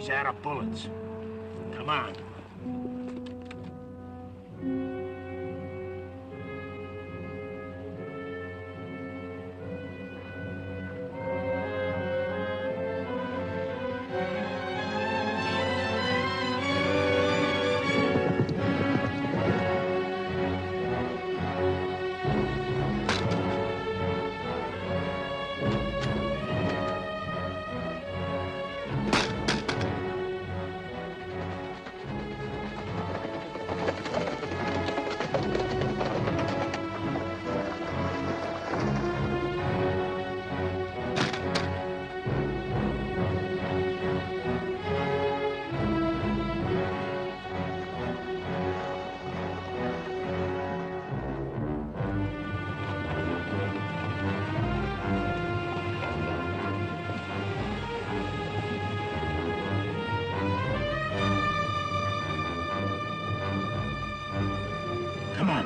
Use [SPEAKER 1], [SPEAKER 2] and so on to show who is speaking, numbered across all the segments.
[SPEAKER 1] He's out of bullets. Come on. Come on.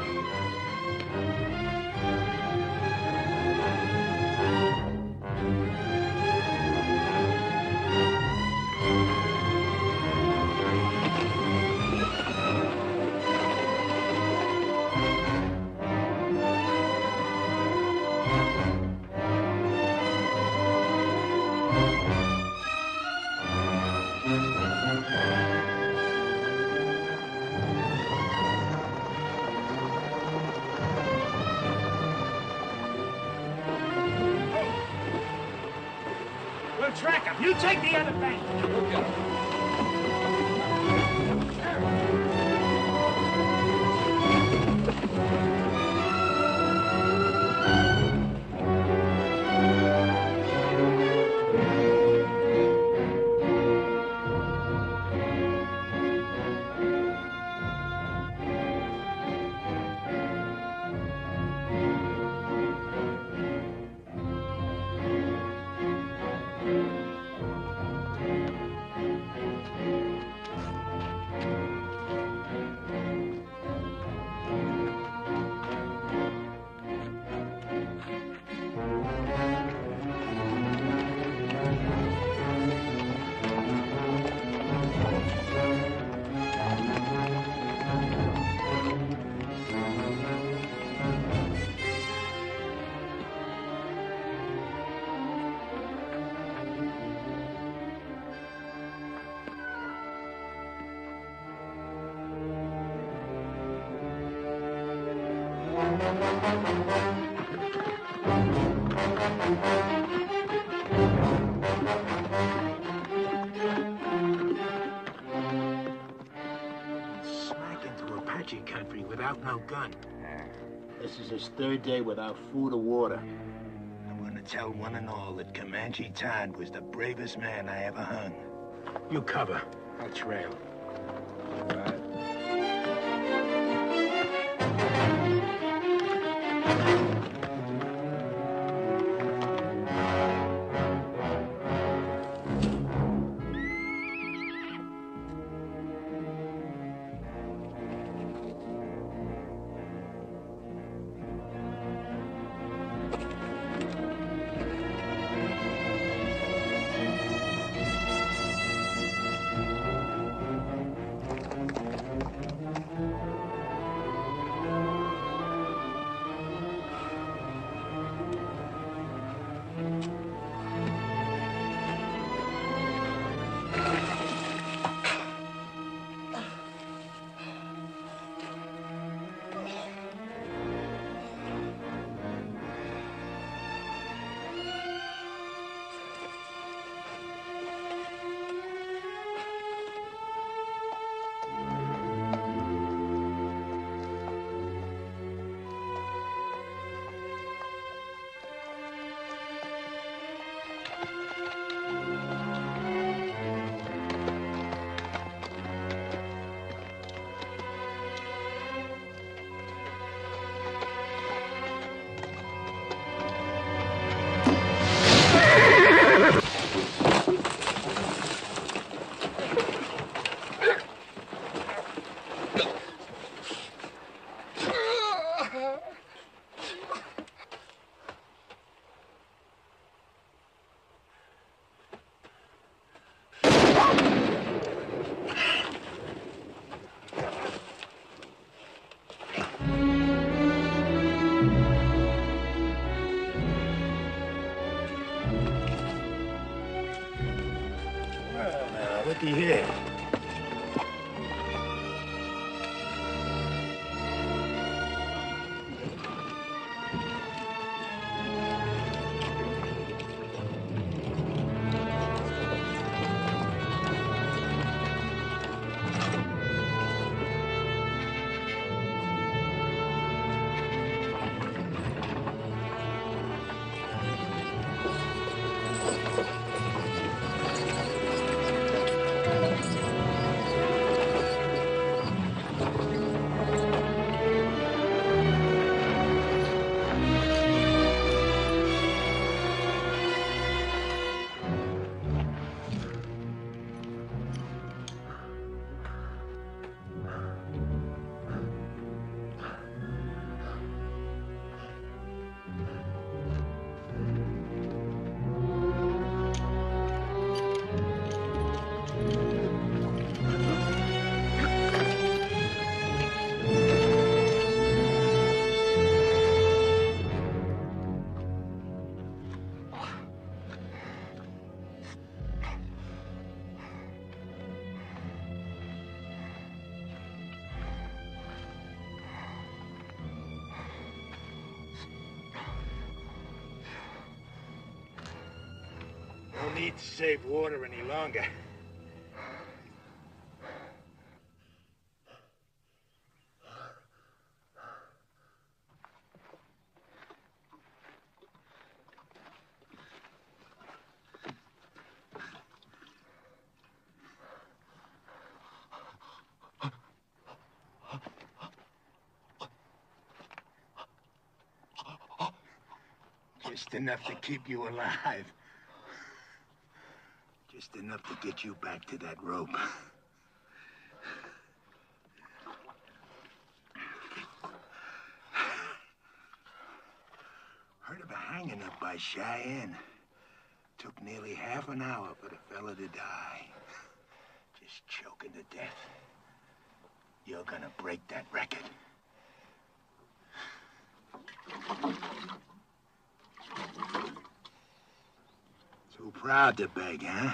[SPEAKER 1] Track him. You take the other bank. Okay.
[SPEAKER 2] without no gun. This is his third day without food or water. I'm gonna tell one and all that Comanche Todd was the bravest man I ever hung. You cover. I'll trail. All right. What do you hear? No need to save water any longer. Just enough to keep you alive. Just enough to get you back to that rope. Heard of a hanging up by Cheyenne. Took nearly half an hour for the fella to die. Just choking to death. You're gonna break that record. Too proud to beg, huh?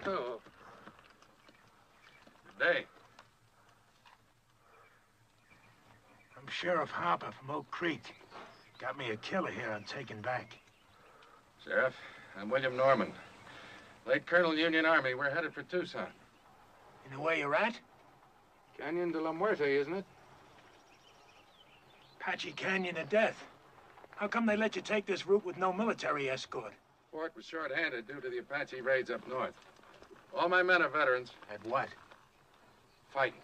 [SPEAKER 3] Oh. Good day.
[SPEAKER 2] I'm Sheriff Harper from Oak Creek. Got me a killer here I'm taking back.
[SPEAKER 3] Sheriff,
[SPEAKER 4] I'm William Norman. Late Colonel, Union Army. We're headed for Tucson.
[SPEAKER 2] You know where you're at?
[SPEAKER 4] Canyon de la Muerte, isn't it?
[SPEAKER 2] Apache Canyon of Death. How come they let you take this route with no military escort?
[SPEAKER 4] Fort was short-handed due to the Apache raids up north. All my men are veterans.
[SPEAKER 2] At what?
[SPEAKER 4] Fighting.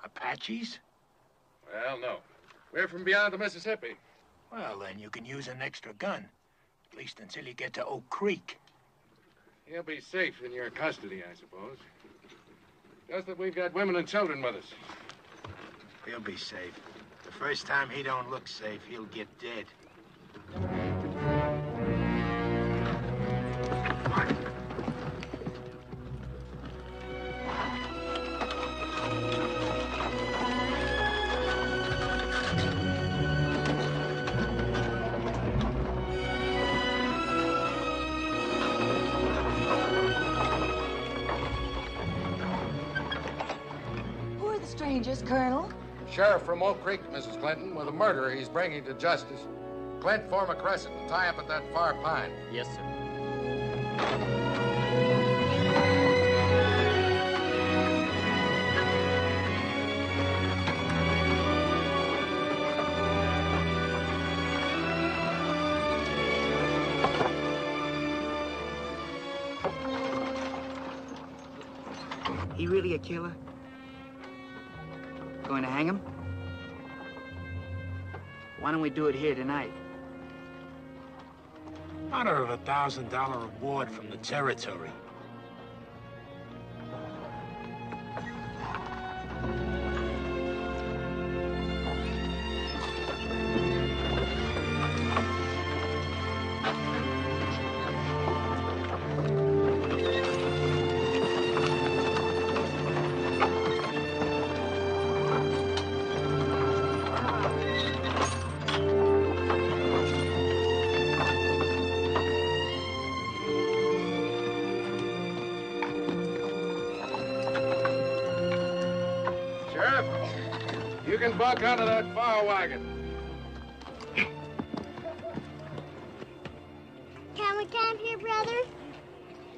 [SPEAKER 2] Apaches?
[SPEAKER 4] Well, no. We're from beyond the Mississippi.
[SPEAKER 2] Well, then you can use an extra gun. At least until you get to Oak Creek.
[SPEAKER 4] He'll be safe in your custody, I suppose. Just that we've got women and children with us.
[SPEAKER 2] He'll be safe. The first time he don't look safe, he'll get dead.
[SPEAKER 5] Strangers, Colonel.
[SPEAKER 4] Sheriff from Oak Creek, Mrs. Clinton, with a murderer he's bringing to justice. Clint, form a crescent and tie up at that far pine.
[SPEAKER 6] Yes, sir. He really a killer? Going to hang him? Why don't we do it here tonight?
[SPEAKER 2] Honor of a $1,000 reward from the territory.
[SPEAKER 4] You can buck onto that Farr wagon.
[SPEAKER 7] Can we camp here, brother?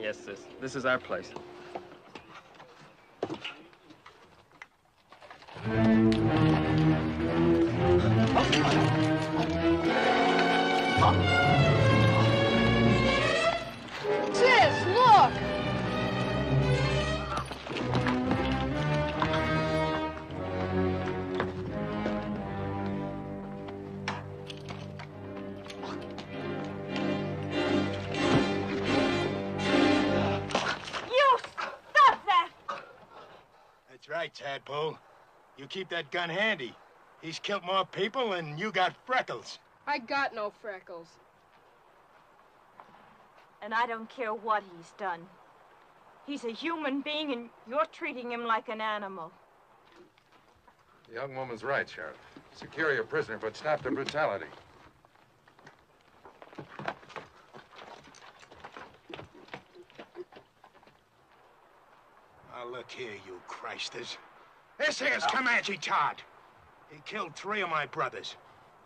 [SPEAKER 6] Yes, sis. This is our place.
[SPEAKER 5] Sis, look!
[SPEAKER 2] That's right, Tadpole. You keep that gun handy. He's killed more people than you got freckles.
[SPEAKER 8] I got no freckles.
[SPEAKER 9] And I don't care what he's done. He's a human being, and you're treating him like an animal.
[SPEAKER 4] The young woman's right, Sheriff. Secure your prisoner, but stop the brutality.
[SPEAKER 2] Now, look here, you Christers. This here's Comanche Todd. He killed 3 of my brothers.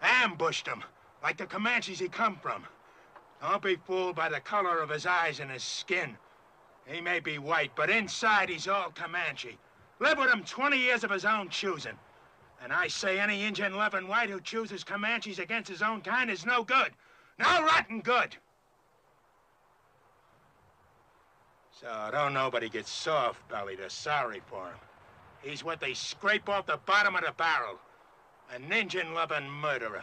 [SPEAKER 2] Ambushed them, like the Comanches he come from. Don't be fooled by the color of his eyes and his skin. He may be white, but inside he's all Comanche. Lived with him 20 years of his own choosing. And I say any Injun loving white who chooses Comanches against his own kind is no good. No rotten good. So don't nobody get soft-bellied or sorry for him. He's what they scrape off the bottom of the barrel. An Injun-loving murderer.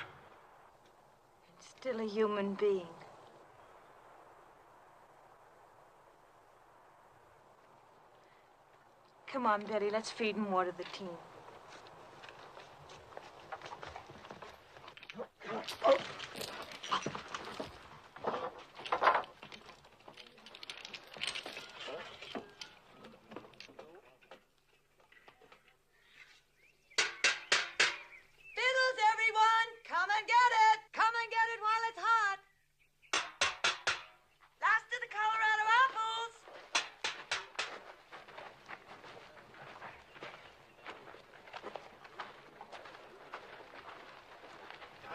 [SPEAKER 9] And still a human being. Come on, Betty, let's feed and water the team.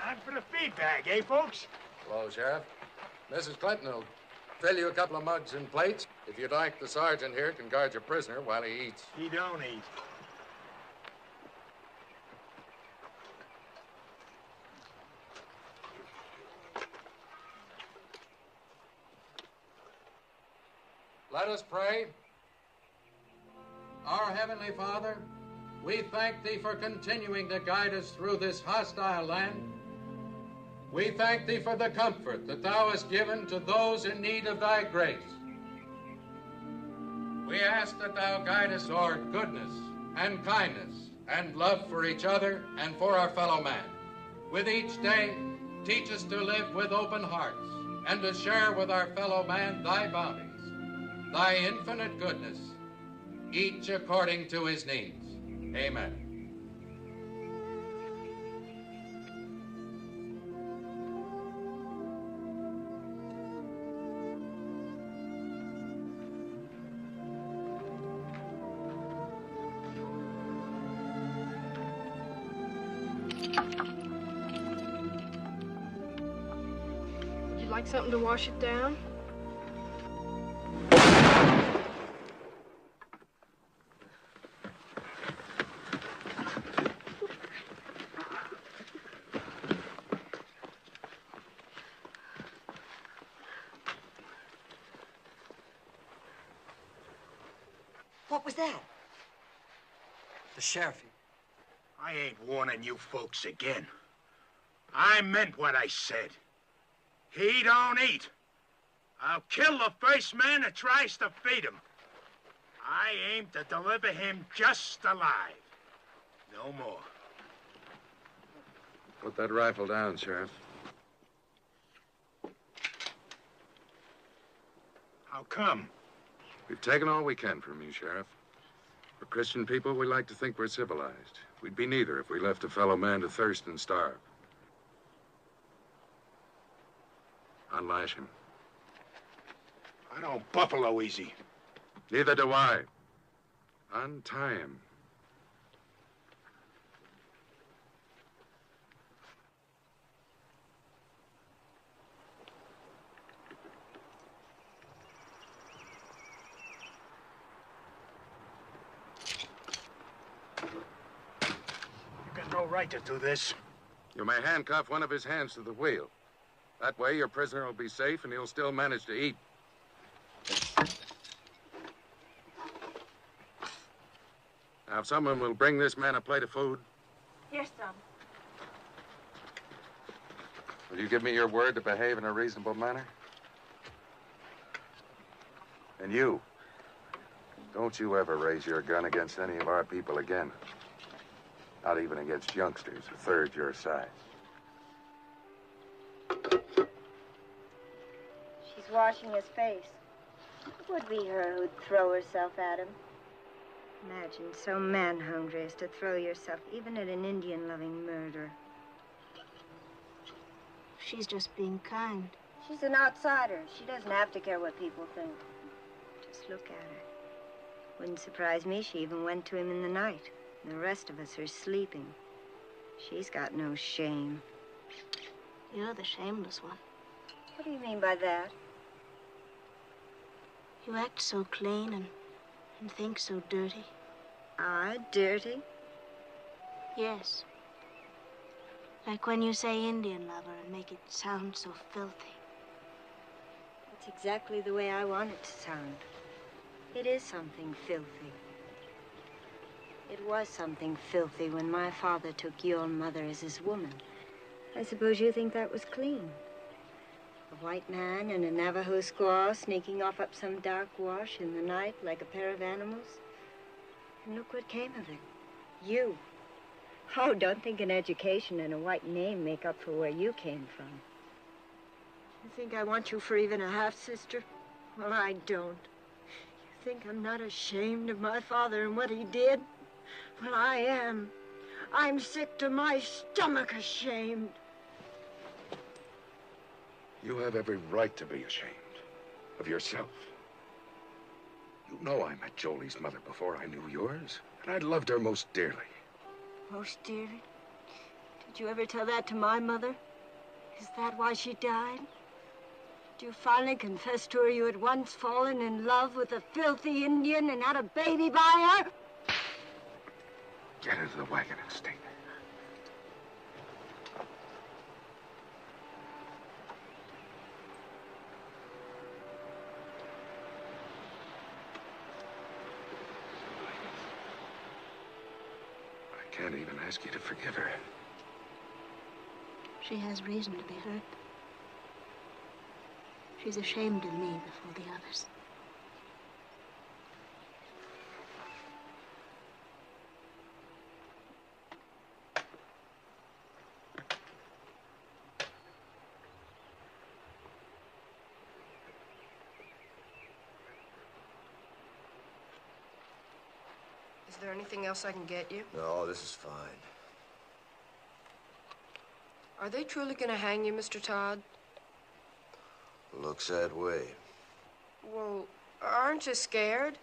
[SPEAKER 2] Time for the feed bag, eh, folks?
[SPEAKER 4] Hello, Sheriff. Mrs. Clinton will fill you a couple of mugs and plates. If you'd like, the sergeant here can guard your prisoner while he eats.
[SPEAKER 2] He don't eat.
[SPEAKER 4] Let us pray. Our Heavenly Father, we thank Thee for continuing to guide us through this hostile land. We thank Thee for the comfort that Thou hast given to those in need of Thy grace. We ask that Thou guide us toward goodness and kindness and love for each other and for our fellow man. With each day, teach us to live with open hearts and to share with our fellow man Thy bounties, Thy infinite goodness, each according to his needs. Amen.
[SPEAKER 8] Would you like something to wash it down?
[SPEAKER 5] What was that?
[SPEAKER 10] The sheriff.
[SPEAKER 2] I ain't warning you folks again. I meant what I said. He don't eat. I'll kill the first man that tries to feed him. I aim to deliver him just alive. No more.
[SPEAKER 4] Put that rifle down, Sheriff.
[SPEAKER 2] How come?
[SPEAKER 4] We've taken all we can from you, Sheriff. For Christian people, we like to think we're civilized. We'd be neither if we left a fellow man to thirst and starve. Unlash him.
[SPEAKER 2] I don't buffalo easy.
[SPEAKER 4] Neither do I. Untie him.
[SPEAKER 2] You got no right to do this.
[SPEAKER 4] You may handcuff one of his hands to the wheel. That way, your prisoner will be safe and he'll still manage to eat. Now, if someone will bring this man a plate of food.
[SPEAKER 9] Yes, son.
[SPEAKER 4] Will you give me your word to behave in a reasonable manner? And you, don't you ever raise your gun against any of our people again. Not even against youngsters a third your size.
[SPEAKER 11] She's washing his face. It would be her who'd throw herself at him.
[SPEAKER 12] Imagine so man-hungry as to throw yourself even at an Indian-loving murderer.
[SPEAKER 11] She's just being kind. She's an outsider. She doesn't have to care what people think.
[SPEAKER 12] Just look at her. Wouldn't surprise me she even went to him in the night. And the rest of us are sleeping. She's got no shame.
[SPEAKER 11] You're the shameless one. What do you mean by that?
[SPEAKER 12] You act so clean and think so dirty. Ah, dirty?
[SPEAKER 11] Yes. Like when you say Indian lover and make it sound so filthy.
[SPEAKER 12] That's exactly the way I want it to sound. It is something filthy. It was something filthy when my father took your mother as his woman. I suppose you think that was clean. A white man and a Navajo squaw sneaking off up some dark wash in the night like a pair of animals. And look what came of it. You. Oh, don't think an education and a white name make up for where you came from. You think I want you for even a half-sister? Well, I don't. You think I'm not ashamed of my father and what he did? Well, I am. I'm sick to my stomach ashamed.
[SPEAKER 4] You have every right to be ashamed of yourself. You know I met Jolie's mother before I knew yours, and I loved her most dearly.
[SPEAKER 12] Most dearly? Did you ever tell that to my mother? Is that why she died? Did you finally confess to her you had once fallen in love with a filthy Indian and had a baby by her?
[SPEAKER 2] Get her to the wagon and stay there. I can't even ask you to forgive her.
[SPEAKER 11] She has reason to be hurt. She's ashamed of me before the others.
[SPEAKER 8] Is there anything else I can get you?
[SPEAKER 13] No, this is fine.
[SPEAKER 8] Are they truly going to hang you, Mr. Todd?
[SPEAKER 13] Looks that way.
[SPEAKER 8] Well, aren't you scared?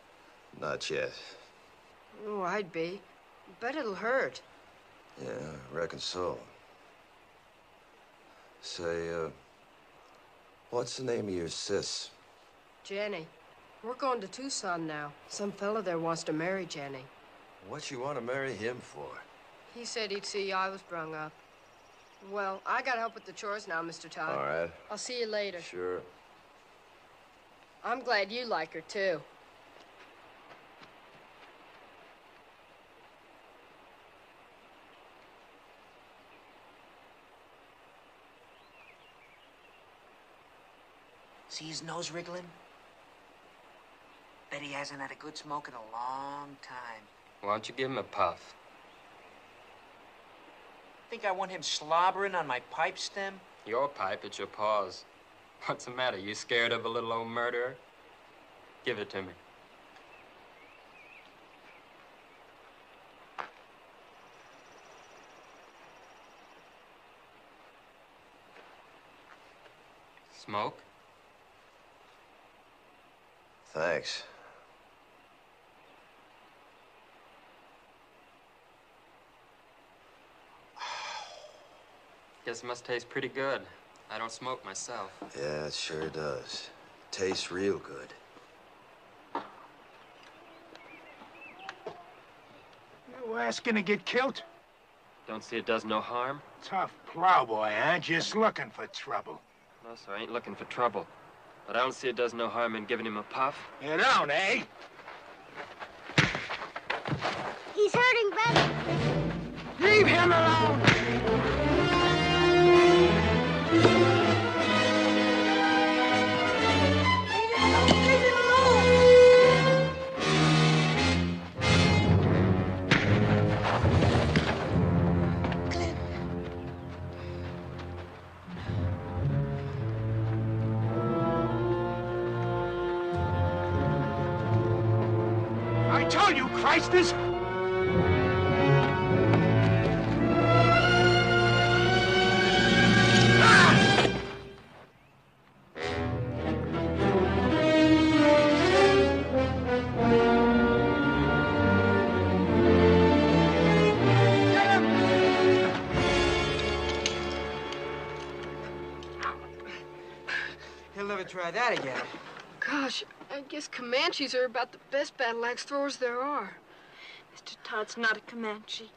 [SPEAKER 13] Not yet.
[SPEAKER 8] Oh, I'd be. Bet it'll hurt.
[SPEAKER 13] Yeah, I reckon so. Say, what's the name of your sis?
[SPEAKER 8] Jenny. We're going to Tucson now. Some fella there wants to marry Jenny.
[SPEAKER 13] What you want to marry him for?
[SPEAKER 8] He said he'd see I was brung up. Well, I gotta help with the chores now, Mr. Todd.
[SPEAKER 13] All right.
[SPEAKER 8] I'll see you later.
[SPEAKER 13] Sure.
[SPEAKER 8] I'm glad you like her, too.
[SPEAKER 6] See his nose wriggling? Bet he hasn't had a good smoke in a long time. Why don't you give him a puff? Think I want him slobbering on my pipe stem?
[SPEAKER 14] Your pipe, it's your paws. What's the matter? You scared of a little old murderer? Give it to me. Smoke?
[SPEAKER 13] Thanks.
[SPEAKER 14] Guess it must taste pretty good. I don't smoke myself.
[SPEAKER 13] Yeah, it sure does. Tastes real good.
[SPEAKER 2] You asking to get killed?
[SPEAKER 14] Don't see it does no harm?
[SPEAKER 2] Tough plowboy, huh? Just looking for trouble.
[SPEAKER 14] No, sir, I ain't looking for trouble. But I don't see it does no harm in giving him a puff.
[SPEAKER 2] You don't, eh?
[SPEAKER 7] He's hurting, brother.
[SPEAKER 2] Leave him alone! I told you, Christers!
[SPEAKER 10] He'll never try that again.
[SPEAKER 8] Gosh, I guess Comanches are about the best battle axe throwers there are.
[SPEAKER 9] Mr. Todd's not a Comanche.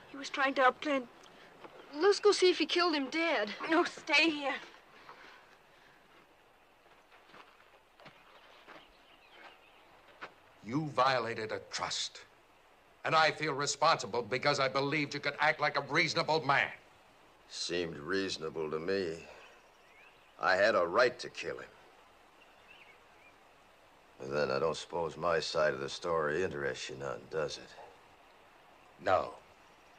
[SPEAKER 9] He was trying to help Clint.
[SPEAKER 8] Let's go see if he killed him dead.
[SPEAKER 9] No, stay here.
[SPEAKER 4] You violated a trust. And I feel responsible because I believed you could act like a reasonable man.
[SPEAKER 13] Seemed reasonable to me. I had a right to kill him. But then I don't suppose my side of the story interests you none, does it?
[SPEAKER 4] No.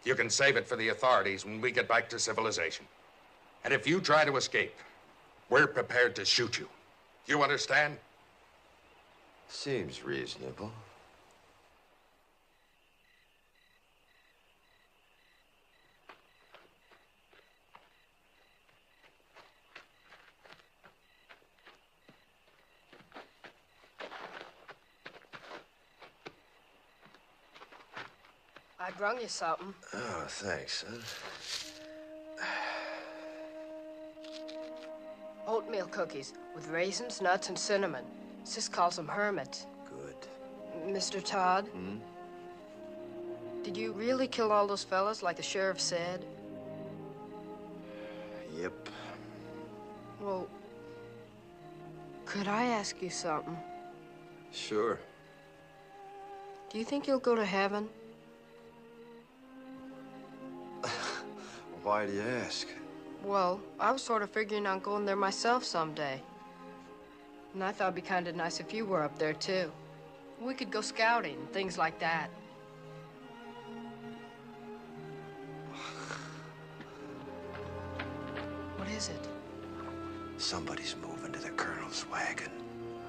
[SPEAKER 4] You can save it for the authorities when we get back to civilization. And if you try to escape, we're prepared to shoot you. You understand?
[SPEAKER 13] Seems reasonable.
[SPEAKER 8] I brung you something.
[SPEAKER 13] Oh, thanks, son.
[SPEAKER 8] Oatmeal cookies with raisins, nuts, and cinnamon. Sis calls them hermits.
[SPEAKER 13] Good.
[SPEAKER 8] Mr. Todd?
[SPEAKER 13] Hmm?
[SPEAKER 8] Did you really kill all those fellas like the sheriff said?
[SPEAKER 13] Yep.
[SPEAKER 8] Well, could I ask you something?
[SPEAKER 13] Sure.
[SPEAKER 8] Do you think you'll go to heaven?
[SPEAKER 13] Why do you ask?
[SPEAKER 8] Well, I was sort of figuring on going there myself someday. And I thought it'd be kind of nice if you were up there, too. We could go scouting and things like that. What is it?
[SPEAKER 13] Somebody's moving to the colonel's wagon.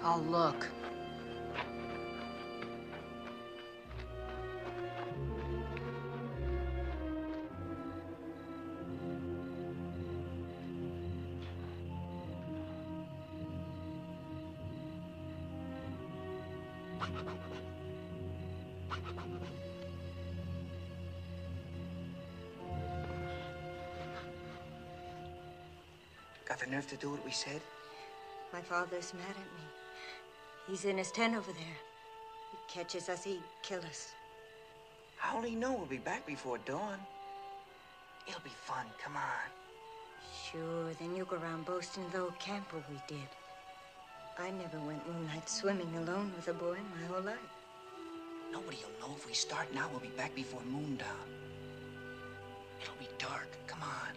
[SPEAKER 8] I'll look.
[SPEAKER 10] Got the nerve to do what we said?
[SPEAKER 12] My father's mad at me. He's in his tent over there. He catches us, he'd kill us.
[SPEAKER 10] How'll he know we'll be back before dawn? It'll be fun, come on.
[SPEAKER 12] Sure, then you go around boasting of the old camp where we did. I never went moonlight swimming alone with a boy my whole life.
[SPEAKER 10] Nobody'll know if we start now, we'll be back before moondown. It'll be dark, come on.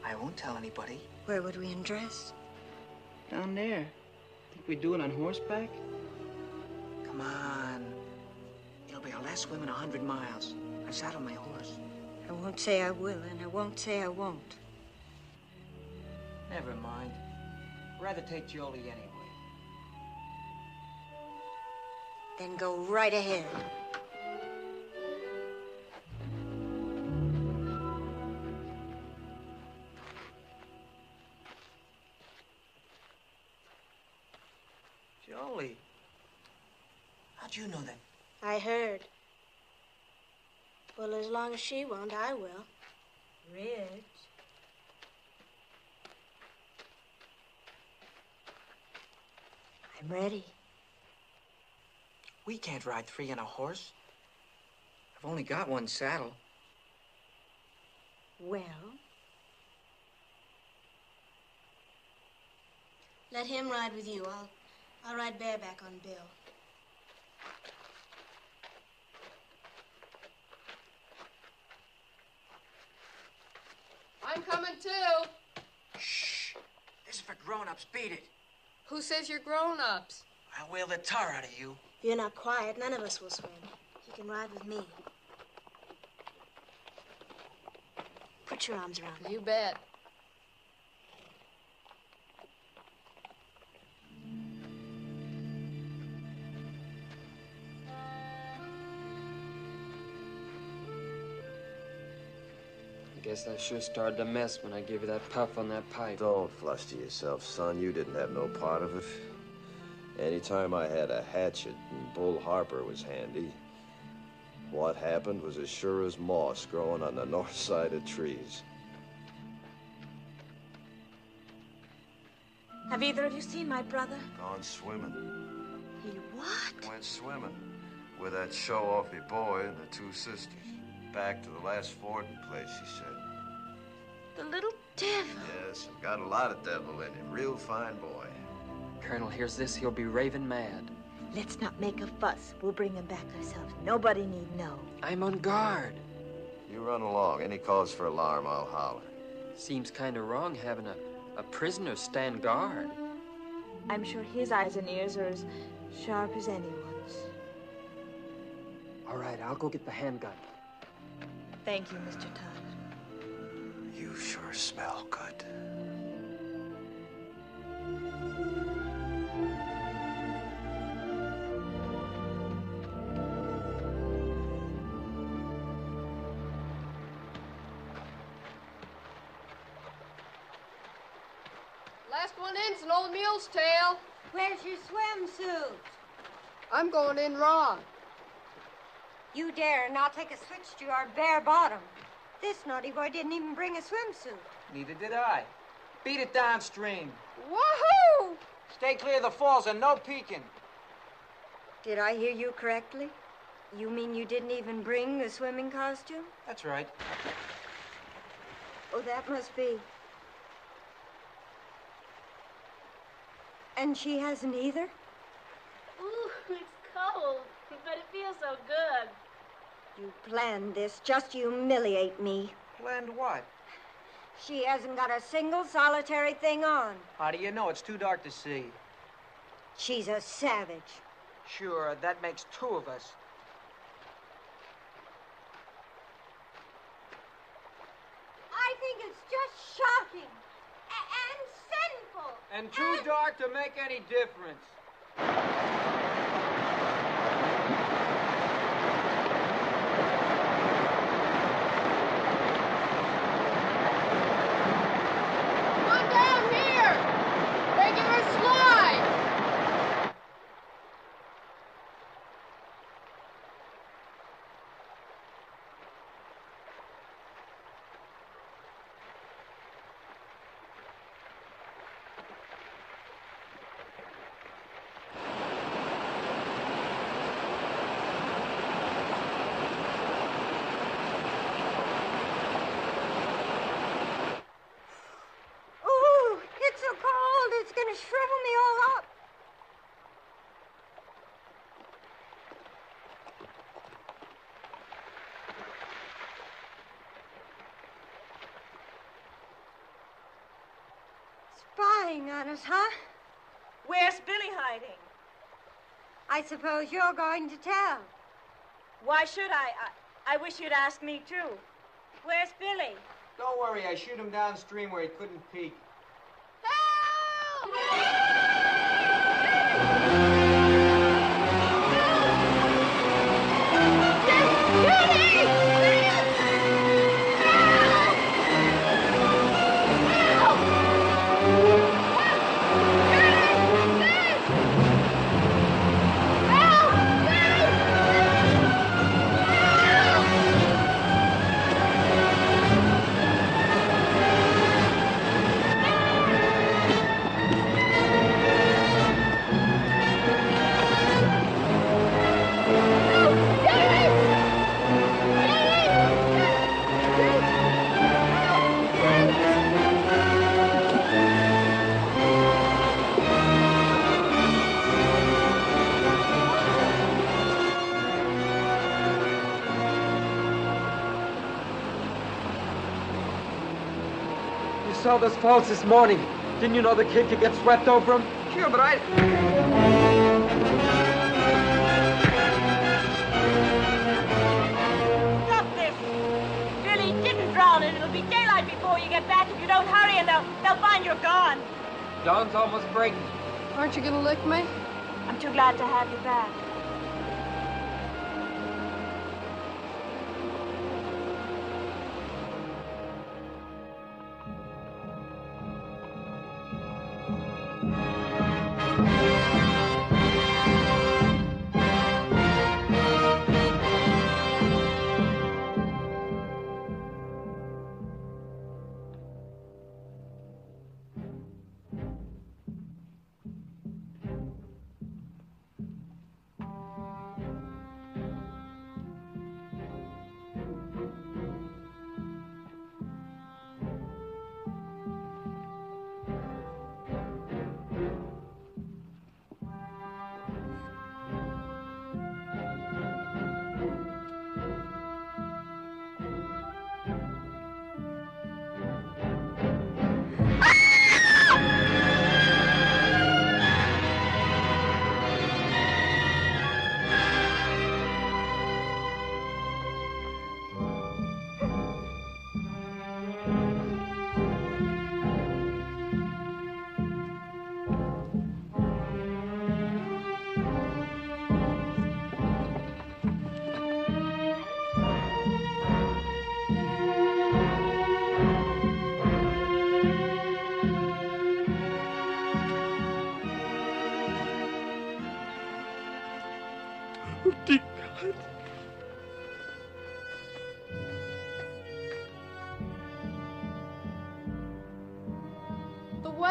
[SPEAKER 10] I won't tell anybody.
[SPEAKER 12] Where would we undress?
[SPEAKER 10] Down there. Think we'd do it on horseback? Come on. It'll be our last swim in 100 miles. I've saddled my horse.
[SPEAKER 12] I won't say I will, and I won't say I won't.
[SPEAKER 10] Never mind. I'd rather take Jolie anyway.
[SPEAKER 12] Then go right ahead.
[SPEAKER 10] Jolie, how'd you know that?
[SPEAKER 11] I heard. Well, as long as she won't, I will.
[SPEAKER 12] Rich. I'm ready.
[SPEAKER 10] We can't ride three on a horse. I've only got one saddle.
[SPEAKER 12] Well?
[SPEAKER 11] Let him ride with you. I'll ride bareback on Bill.
[SPEAKER 8] I'm coming too.
[SPEAKER 10] Shh. This is for grown-ups. Beat it.
[SPEAKER 8] Who says you're grown-ups?
[SPEAKER 10] I'll whale the tar out of you.
[SPEAKER 11] If you're not quiet, none of us will swim. You can ride with me. Put your arms around me.
[SPEAKER 8] You bet.
[SPEAKER 14] I guess I sure started to mess when I gave you that puff on that pipe.
[SPEAKER 13] Don't fluster yourself, son. You didn't have no part of it. Anytime I had a hatchet and Bull Harper was handy, what happened was as sure as moss growing on the north side of trees.
[SPEAKER 11] Have either of you seen my brother?
[SPEAKER 13] Gone swimming.
[SPEAKER 11] He what?
[SPEAKER 13] Went swimming with that show-offy boy and the two sisters. Back to the last fording place, he said.
[SPEAKER 11] The little devil.
[SPEAKER 13] Yes, I've got a lot of devil in him. Real fine boy.
[SPEAKER 14] Colonel hears this, he'll be raving mad.
[SPEAKER 12] Let's not make a fuss. We'll bring him back ourselves. Nobody need know.
[SPEAKER 14] I'm on guard.
[SPEAKER 13] You run along. Any cause for alarm, I'll holler.
[SPEAKER 14] Seems kind of wrong having a prisoner stand guard.
[SPEAKER 11] I'm sure his eyes and ears are as sharp as anyone's.
[SPEAKER 14] All right, I'll go get the handgun.
[SPEAKER 11] Thank you, Mr. Todd.
[SPEAKER 13] You sure smell good.
[SPEAKER 8] Last one in's an old mule's tail.
[SPEAKER 12] Where's your swimsuit?
[SPEAKER 8] I'm going in raw.
[SPEAKER 12] You dare, and I'll take a switch to your bare bottom. This naughty boy didn't even bring a swimsuit.
[SPEAKER 10] Neither did I. Beat it downstream.
[SPEAKER 8] Woohoo!
[SPEAKER 10] Stay clear of the falls and no peeking.
[SPEAKER 12] Did I hear you correctly? You mean you didn't even bring the swimming costume?
[SPEAKER 10] That's right.
[SPEAKER 12] Oh, that must be. And she hasn't either?
[SPEAKER 11] Ooh, it's cold, but it feels so good.
[SPEAKER 12] You planned this just to humiliate me.
[SPEAKER 10] Planned what?
[SPEAKER 12] She hasn't got a single solitary thing on.
[SPEAKER 10] How do you know? It's too dark to see.
[SPEAKER 12] She's a savage.
[SPEAKER 10] Sure, that makes two of us.
[SPEAKER 7] I think it's just shocking and sinful.
[SPEAKER 10] And too dark to make any difference.
[SPEAKER 8] Come down here! Making her slide!
[SPEAKER 12] Ooh, it's so cold, it's gonna shrivel me all up. Spying on us, huh?
[SPEAKER 9] Where's Billy hiding?
[SPEAKER 12] I suppose you're going to tell.
[SPEAKER 9] Why should I? I wish you'd ask me, too. Where's Billy?
[SPEAKER 10] Don't worry, I shoot him downstream where he couldn't peek.
[SPEAKER 15] You saw those falls this morning. Didn't you know the kid could get swept over them?
[SPEAKER 10] Sure, but I...
[SPEAKER 9] Stop this! Billy didn't drown, and it'll be daylight before you get back if you don't hurry, and they'll find you're gone.
[SPEAKER 15] Dawn's almost breaking.
[SPEAKER 8] Aren't you gonna lick me?
[SPEAKER 9] I'm too glad to have you back.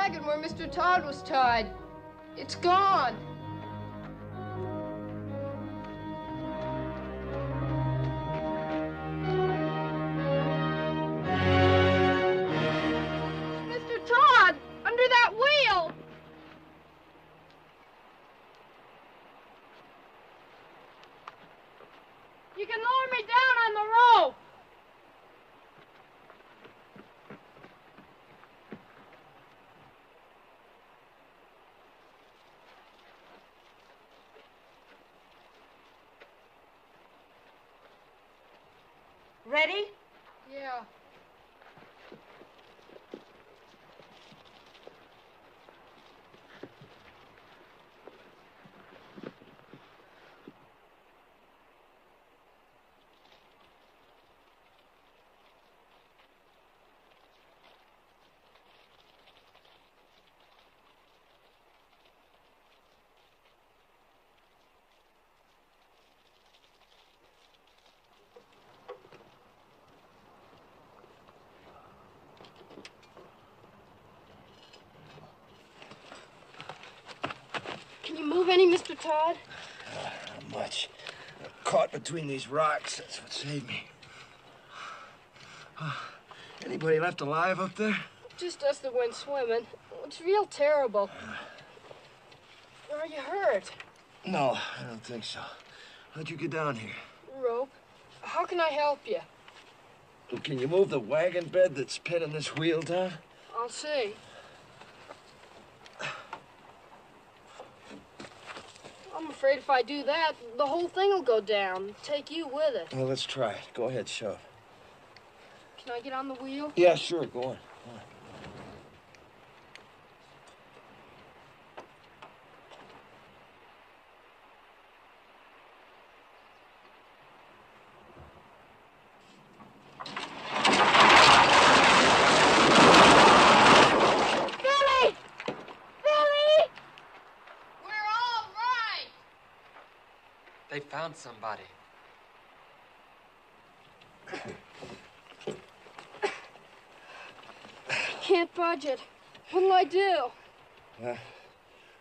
[SPEAKER 8] wagon where Mr. Todd was tied. It's gone. Mr. Todd, under that wheel. You can lower me down on the rope.
[SPEAKER 9] Ready?
[SPEAKER 8] Yeah. Can you move any, Mr. Todd?
[SPEAKER 2] Not much. Caught between these rocks. That's what saved me. Anybody left alive up there?
[SPEAKER 8] Just us that went swimming. It's real terrible. Are you hurt?
[SPEAKER 2] No, I don't think so. How'd you get down here?
[SPEAKER 8] Rope. How can I help you?
[SPEAKER 2] Well, can you move the wagon bed that's pinning this wheel down?
[SPEAKER 8] I'll see. I'm afraid if I do that, the whole thing will go down. Take you with it.
[SPEAKER 2] Well, let's try it. Go ahead, shove.
[SPEAKER 8] Can I get on the wheel?
[SPEAKER 2] Yeah, sure. Go on. Go on.
[SPEAKER 6] They found somebody.
[SPEAKER 8] Can't budge it. What'll I do?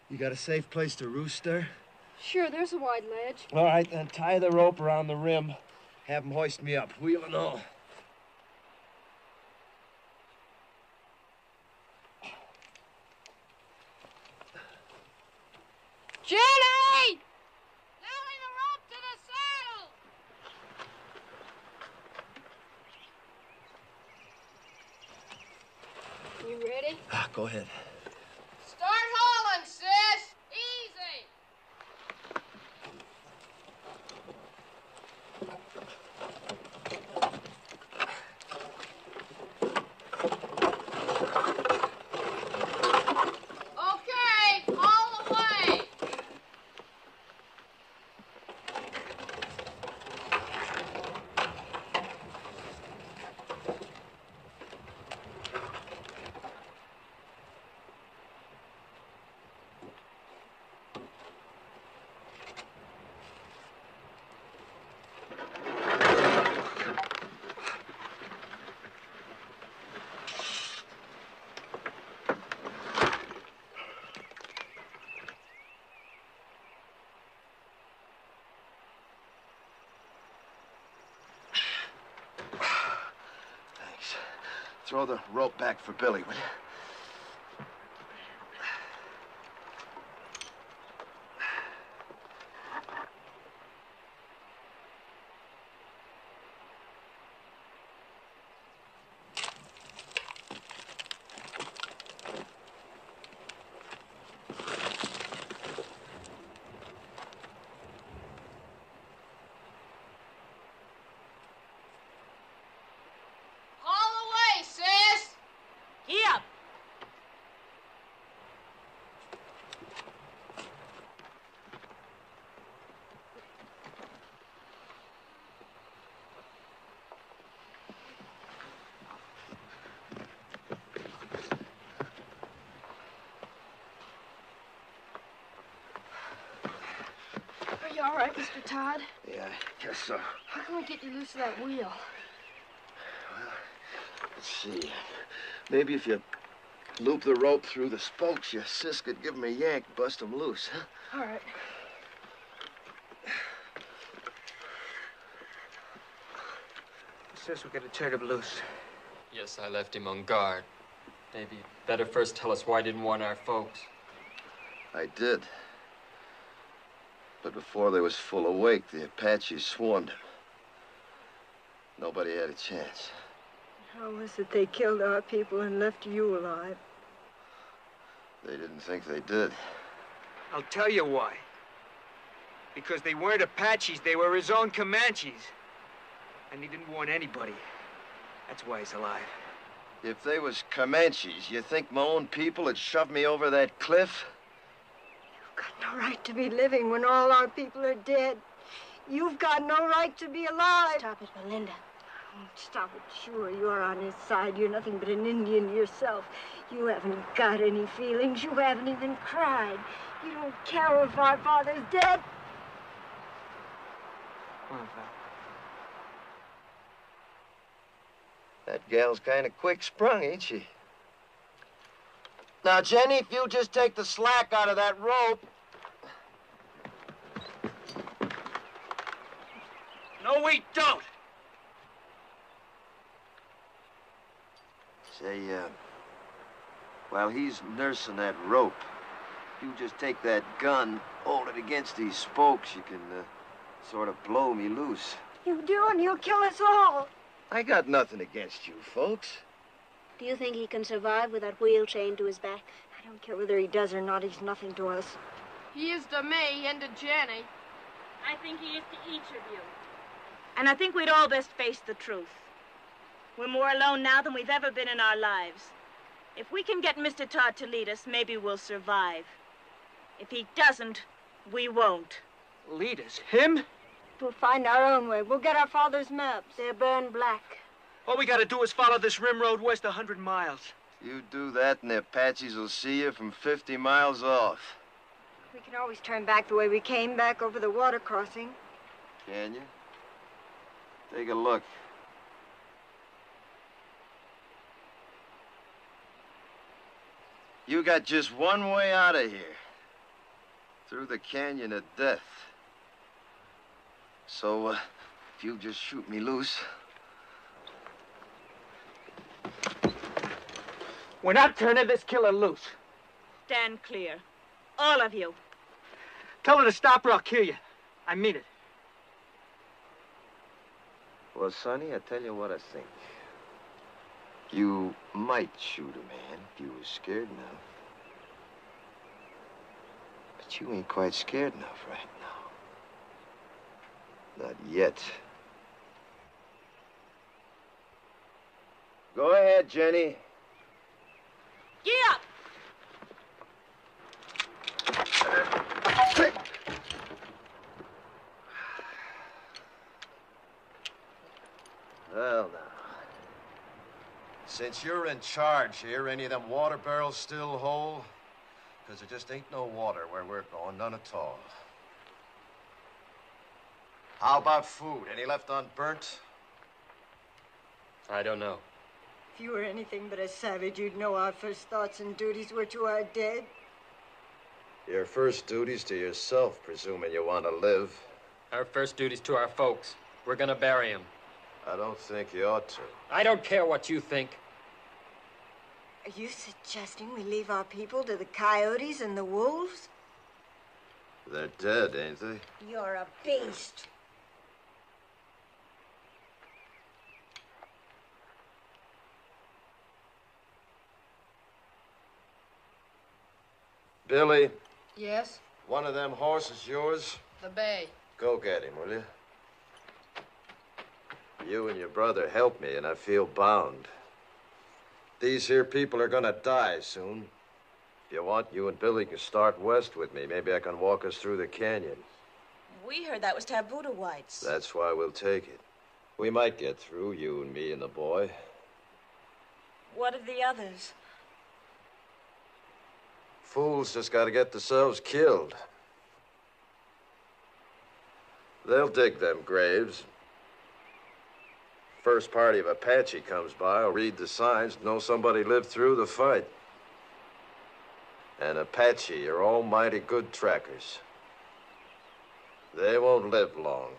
[SPEAKER 2] You got a safe place to roost there?
[SPEAKER 8] Sure, there's a wide ledge.
[SPEAKER 2] All right, then tie the rope around the rim. Have them hoist me up, wheel and all.
[SPEAKER 8] Jenny! Nailing the rope to the saddle! You ready?
[SPEAKER 2] Go ahead.
[SPEAKER 8] Start hauling, sis! Easy! Okay, haul away!
[SPEAKER 2] Throw the rope back for Billy, will you?
[SPEAKER 8] Are you all right, Mr. Todd?
[SPEAKER 2] Yeah, I guess so.
[SPEAKER 8] How can I get you loose of that wheel?
[SPEAKER 2] Well, let's see. Maybe if you
[SPEAKER 13] loop the rope through the spokes. Your sis could give 'em a yank, bust 'em loose, huh?
[SPEAKER 8] All right.
[SPEAKER 10] Sis, we gotta turn him loose.
[SPEAKER 14] Yes, I left him on guard. Maybe you'd better first tell us why you didn't warn our folks.
[SPEAKER 13] I did. But before they was full awake, the Apaches swarmed him. Nobody had a chance.
[SPEAKER 12] How was it they killed our people and left you alive?
[SPEAKER 13] They didn't think they did.
[SPEAKER 10] I'll tell you why. Because they weren't Apaches, they were his own Comanches. And he didn't warn anybody. That's why he's alive.
[SPEAKER 13] If they was Comanches, you think my own people had shoved me over that cliff?
[SPEAKER 12] You've got no right to be living when all our people are dead. You've got no right to be alive.
[SPEAKER 11] Stop it, Belinda.
[SPEAKER 12] Oh, stop it. Sure, you're on his side. You're nothing but an Indian yourself. You haven't got any feelings. You haven't even cried. You don't care if our father's dead.
[SPEAKER 10] Come on, Val.
[SPEAKER 13] That gal's kind of quick-sprung, ain't she? Now, Jenny, if you just take the slack out of that rope...
[SPEAKER 10] No, we don't!
[SPEAKER 13] Say, while he's nursing that rope, you just take that gun, hold it against these spokes, you can, sort of blow me loose.
[SPEAKER 12] You do, and you'll kill us all.
[SPEAKER 13] I got nothing against you, folks.
[SPEAKER 11] Do you think he can survive with that wheel chained to his back?
[SPEAKER 12] I don't care whether he does or not. He's nothing to us.
[SPEAKER 8] He is to me and to Jenny.
[SPEAKER 9] I think he is to each of you. And I think we'd all best face the truth. We're more alone now than we've ever been in our lives. If we can get Mr. Todd to lead us, maybe we'll survive. If he doesn't, we won't.
[SPEAKER 10] Lead us? Him?
[SPEAKER 12] We'll find our own way. We'll get our father's maps.
[SPEAKER 11] They're burned black.
[SPEAKER 10] All we gotta do is follow this rim road west 100 miles.
[SPEAKER 13] You do that and the Apaches will see you from 50 miles off.
[SPEAKER 12] We can always turn back the way we came, back over the water crossing.
[SPEAKER 13] Can you? Take a look. You got just one way out of here. Through the canyon of death. So, if you just shoot me loose...
[SPEAKER 10] We're not turning this killer loose.
[SPEAKER 9] Stand clear. All of you.
[SPEAKER 10] Tell her to stop or I'll kill you. I mean it.
[SPEAKER 13] Well, Sonny, I tell you what I think. You might shoot a man if you was scared enough. But you ain't quite scared enough right now. Not yet. Go ahead, Jenny.
[SPEAKER 9] Get up!
[SPEAKER 13] Well, now. Since you're in charge here, any of them water barrels still whole? Because there just ain't no water where we're going, none at all. How about food? Any left unburnt?
[SPEAKER 14] I don't know.
[SPEAKER 12] If you were anything but a savage, you'd know our first thoughts and duties were to our dead.
[SPEAKER 13] Your first duty's to yourself, presuming you want to live.
[SPEAKER 14] Our first duty's to our folks. We're gonna bury him.
[SPEAKER 13] I don't think you ought to.
[SPEAKER 14] I don't care what you think.
[SPEAKER 12] Are you suggesting we leave our people to the coyotes and the wolves?
[SPEAKER 13] They're dead, ain't they?
[SPEAKER 12] You're a beast.
[SPEAKER 13] Billy,
[SPEAKER 8] Yes?
[SPEAKER 13] one of them horses yours?
[SPEAKER 8] The bay.
[SPEAKER 13] Go get him, will you? You and your brother helped me, and I feel bound. These here people are gonna die soon. If you want, you and Billy can start west with me. Maybe I can walk us through the canyon.
[SPEAKER 9] We heard that was taboo to whites.
[SPEAKER 13] That's why we'll take it. We might get through, you and me and the boy.
[SPEAKER 9] What of the others?
[SPEAKER 13] Fools just gotta get themselves killed. They'll dig them graves. First party of Apache comes by, will read the signs, know somebody lived through the fight. and Apache are almighty good trackers. They won't live long.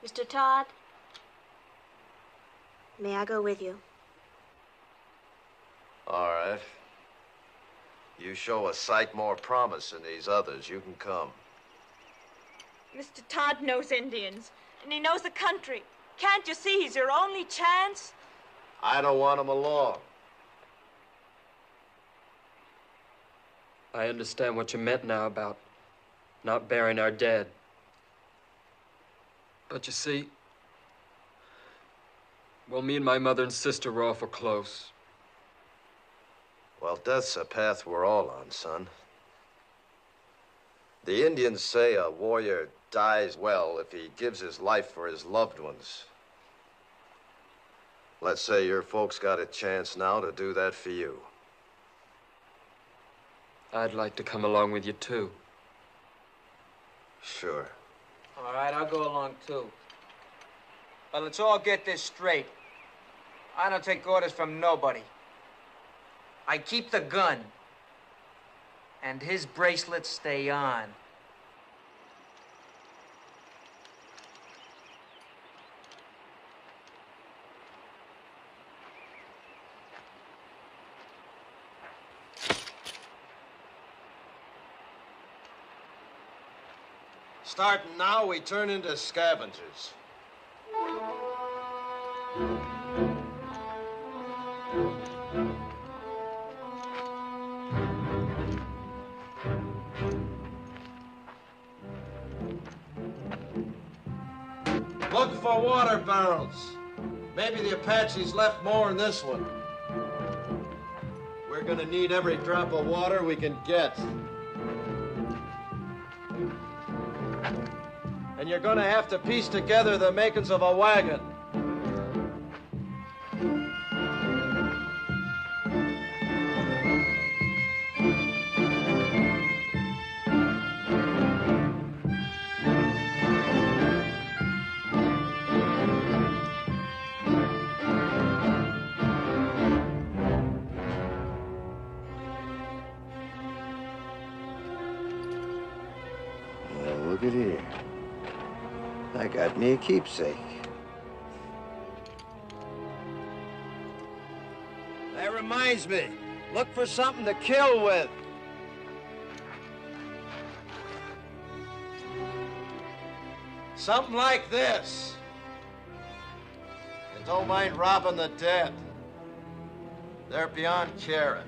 [SPEAKER 11] Mr. Todd, may I go with you?
[SPEAKER 13] All right. You show a sight more promise than these others, you can come.
[SPEAKER 9] Mr. Todd knows Indians, and he knows the country. Can't you see he's your only chance?
[SPEAKER 13] I don't want him along.
[SPEAKER 14] I understand what you meant now about not burying our dead. But you see, well, me and my mother and sister were awful close.
[SPEAKER 13] Well, death's a path we're all on, son. The Indians say a warrior dies well if he gives his life for his loved ones. Let's say your folks got a chance now to do that for you.
[SPEAKER 14] I'd like to come along with you, too.
[SPEAKER 13] Sure.
[SPEAKER 10] All right, I'll go along, too. But let's all get this straight. I don't take orders from nobody. I keep the gun. And his bracelets stay on.
[SPEAKER 13] Starting now, we turn into scavengers. Look for water barrels. Maybe the Apaches left more in this one. We're gonna need every drop of water we can get. And you're gonna have to piece together the makings of a wagon.
[SPEAKER 2] Well, look at here. I got me a keepsake.
[SPEAKER 13] That reminds me. Look for something to kill with. Something like this. And don't mind robbing the dead. They're beyond caring.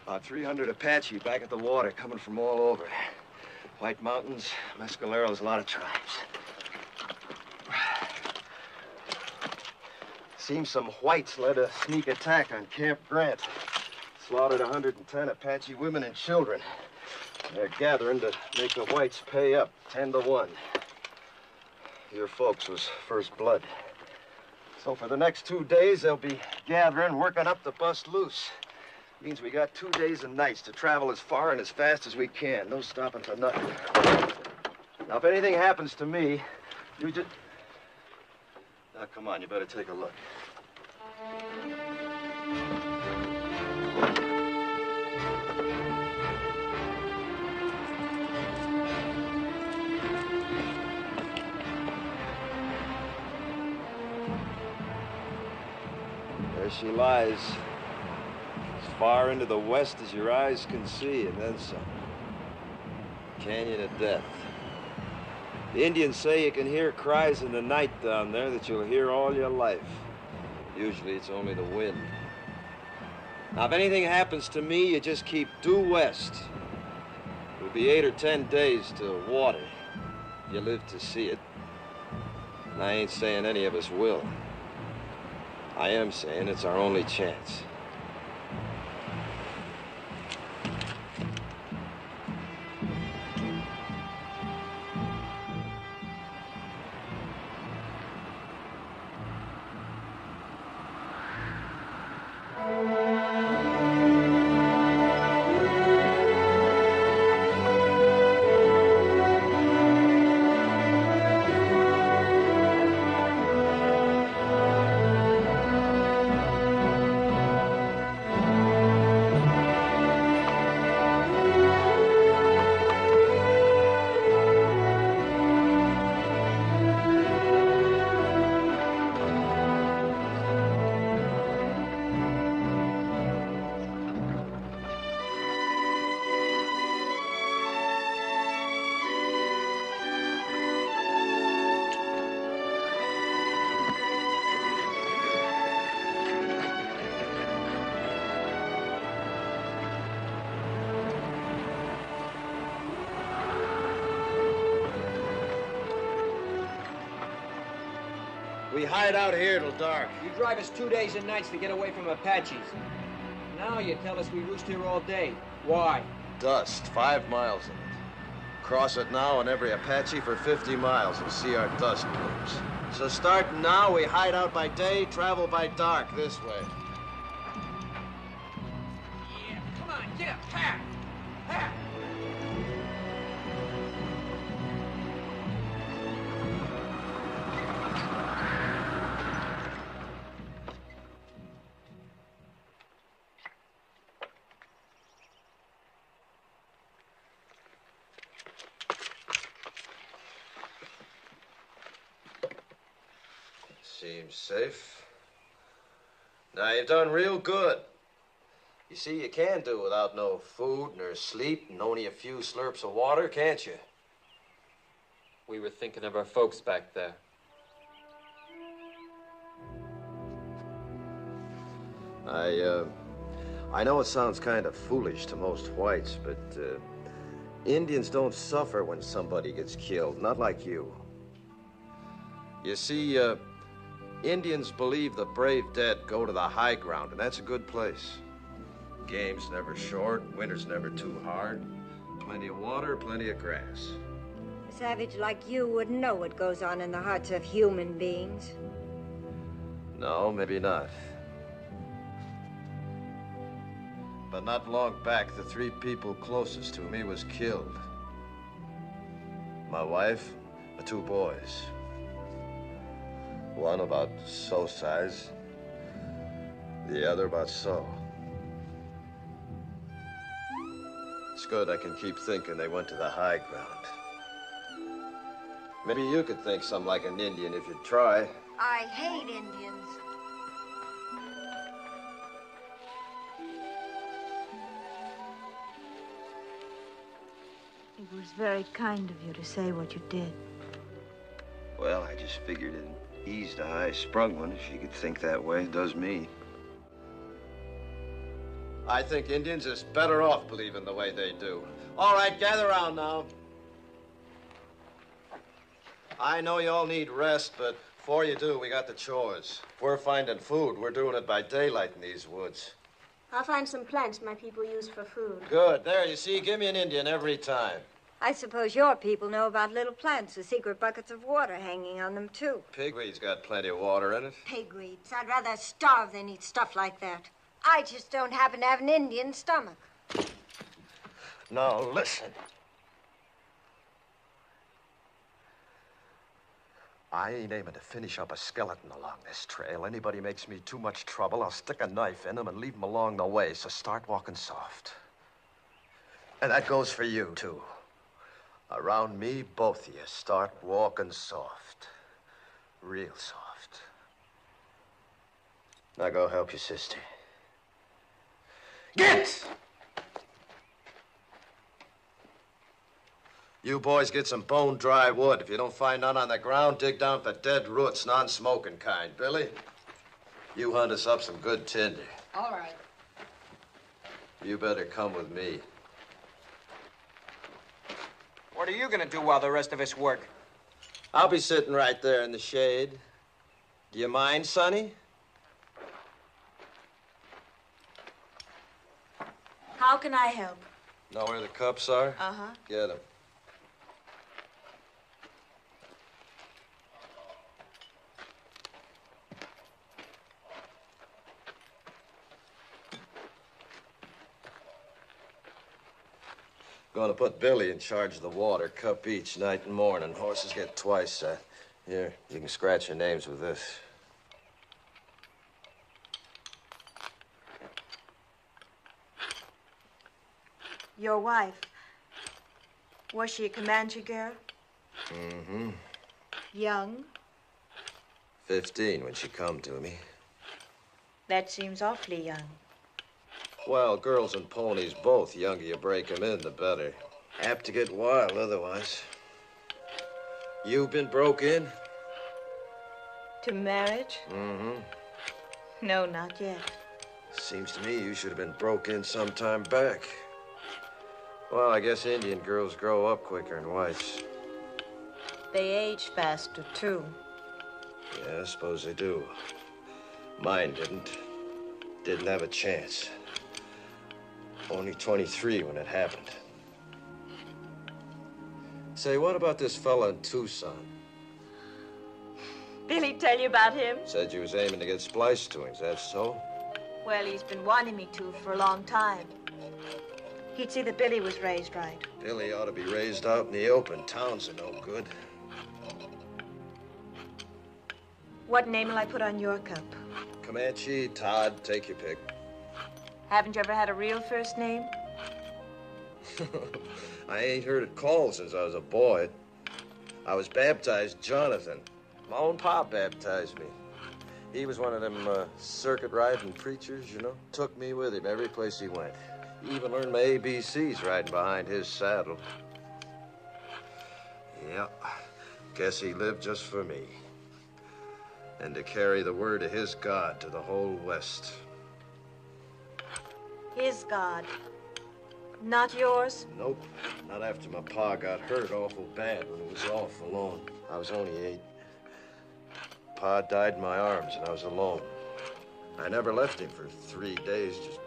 [SPEAKER 13] About 300 Apache back at the water, coming from all over. White Mountains, Mescaleros, a lot of tribes. Seems some whites led a sneak attack on Camp Grant. Slaughtered 110 Apache women and children. They're gathering to make the whites pay up, 10-1. Your folks was first blood. So for the next 2 days, they'll be gathering, working up to bust loose. Means we got 2 days and nights to travel as far and as fast as we can. No stopping for nothing. Now, if anything happens to me, you just... Now, come on, you better take a look. There she lies, far into the west as your eyes can see, and then some. Canyon of Death. The Indians say you can hear cries in the night down there that you'll hear all your life. Usually it's only the wind. Now, if anything happens to me, you just keep due west. It'll be 8 or 10 days to water. You live to see it. And I ain't saying any of us will. I am saying it's our only chance. We hide out here till dark.
[SPEAKER 10] You drive us 2 days and nights to get away from Apaches. Now you tell us we roost here all day. Why?
[SPEAKER 13] Dust, 5 miles of it. Cross it now and every Apache for 50 miles and see our dust plumes. So starting now, we hide out by day, travel by dark this way.
[SPEAKER 10] Yeah, come on, get up, pack! Pack!
[SPEAKER 13] Seems safe. Now, you've done real good. You see, you can do without no food nor sleep and only a few slurps of water, can't you?
[SPEAKER 14] We were thinking of our folks back there.
[SPEAKER 13] I know it sounds kind of foolish to most whites, but Indians don't suffer when somebody gets killed, not like you. You see, Indians believe the brave dead go to the high ground, and that's a good place. Game's never short, winter's never too hard. Plenty of water, plenty of grass.
[SPEAKER 12] A savage like you wouldn't know what goes on in the hearts of human beings.
[SPEAKER 13] No, maybe not. But not long back, the 3 people closest to me was killed. My wife, the 2 boys. One about so size, the other about so. It's good I can keep thinking they went to the high ground. Maybe you could think something like an Indian if you'd try.
[SPEAKER 12] I hate Indians.
[SPEAKER 11] It was very kind of you to say what you did.
[SPEAKER 13] Well, I just figured it eased a high-sprung one if she could think that way. It does me. I think Indians is better off believing the way they do. All right, gather around now. I know you all need rest, but before you do, we got the chores. If we're finding food, we're doing it by daylight in these woods.
[SPEAKER 11] I'll find some plants my people use for food.
[SPEAKER 13] Good. There, you see, give me an Indian every time.
[SPEAKER 12] I suppose your people know about little plants with secret buckets of water hanging on them, too.
[SPEAKER 13] Pigweed's got plenty of water in it.
[SPEAKER 12] Pigweeds. I'd rather starve than eat stuff like that. I just don't happen to have an Indian stomach.
[SPEAKER 13] Now, listen. I ain't aiming to finish up a skeleton along this trail. Anybody makes me too much trouble, I'll stick a knife in them and leave them along the way, so start walking soft. And that goes for you, too. Around me, both of you, start walking soft. Real soft. Now go help your sister. Get! You boys get some bone dry wood. If you don't find none on the ground, dig down for dead roots, non-smoking kind. Billy, you hunt us up some good tinder.
[SPEAKER 8] All right.
[SPEAKER 13] You better come with me.
[SPEAKER 10] What are you gonna do while the rest of us work?
[SPEAKER 13] I'll be sitting right there in the shade. Do you mind, Sonny?
[SPEAKER 9] How can I help?
[SPEAKER 13] Know where the cups are?
[SPEAKER 9] Uh-huh.
[SPEAKER 13] Get them. Gonna put Billy in charge of the water, cup each, night and morning. Horses get twice that. Here, you can scratch your names with this.
[SPEAKER 9] Your wife. Was she a Comanche girl?
[SPEAKER 13] Mm-hmm.
[SPEAKER 9] Young?
[SPEAKER 13] 15 when she come to me.
[SPEAKER 9] That seems awfully young.
[SPEAKER 13] Well, girls and ponies both. The younger you break 'em in, the better. Apt to get wild otherwise. You been broke in?
[SPEAKER 9] To marriage?
[SPEAKER 13] Mm-hmm.
[SPEAKER 9] No, not yet.
[SPEAKER 13] Seems to me you should have been broke in some time back. Well, I guess Indian girls grow up quicker than whites.
[SPEAKER 9] They age faster, too.
[SPEAKER 13] Yeah, I suppose they do. Mine didn't. Didn't have a chance. Only 23 when it happened. Say, what about this fella in Tucson?
[SPEAKER 9] Billy tell you about him?
[SPEAKER 13] Said you was aiming to get spliced to him. Is that so?
[SPEAKER 9] Well, he's been wanting me to for a long time. He'd see that Billy was raised right.
[SPEAKER 13] Billy ought to be raised out in the open. Towns are no good.
[SPEAKER 9] What name will I put on your cup?
[SPEAKER 13] Comanche, Todd, take your pick.
[SPEAKER 9] Haven't you ever had a real first name?
[SPEAKER 13] I ain't heard it called since I was a boy. I was baptized Jonathan. My own pop baptized me. He was one of them circuit riding preachers, you know. Took me with him every place he went. Even learned my ABCs riding behind his saddle. Yeah, guess he lived just for me. And to carry the word of his God to the whole West.
[SPEAKER 9] His God. Not yours?
[SPEAKER 13] Nope. Not after my pa got hurt awful bad when he was off alone. I was only 8. Pa died in my arms and I was alone. I never left him for 3 days, just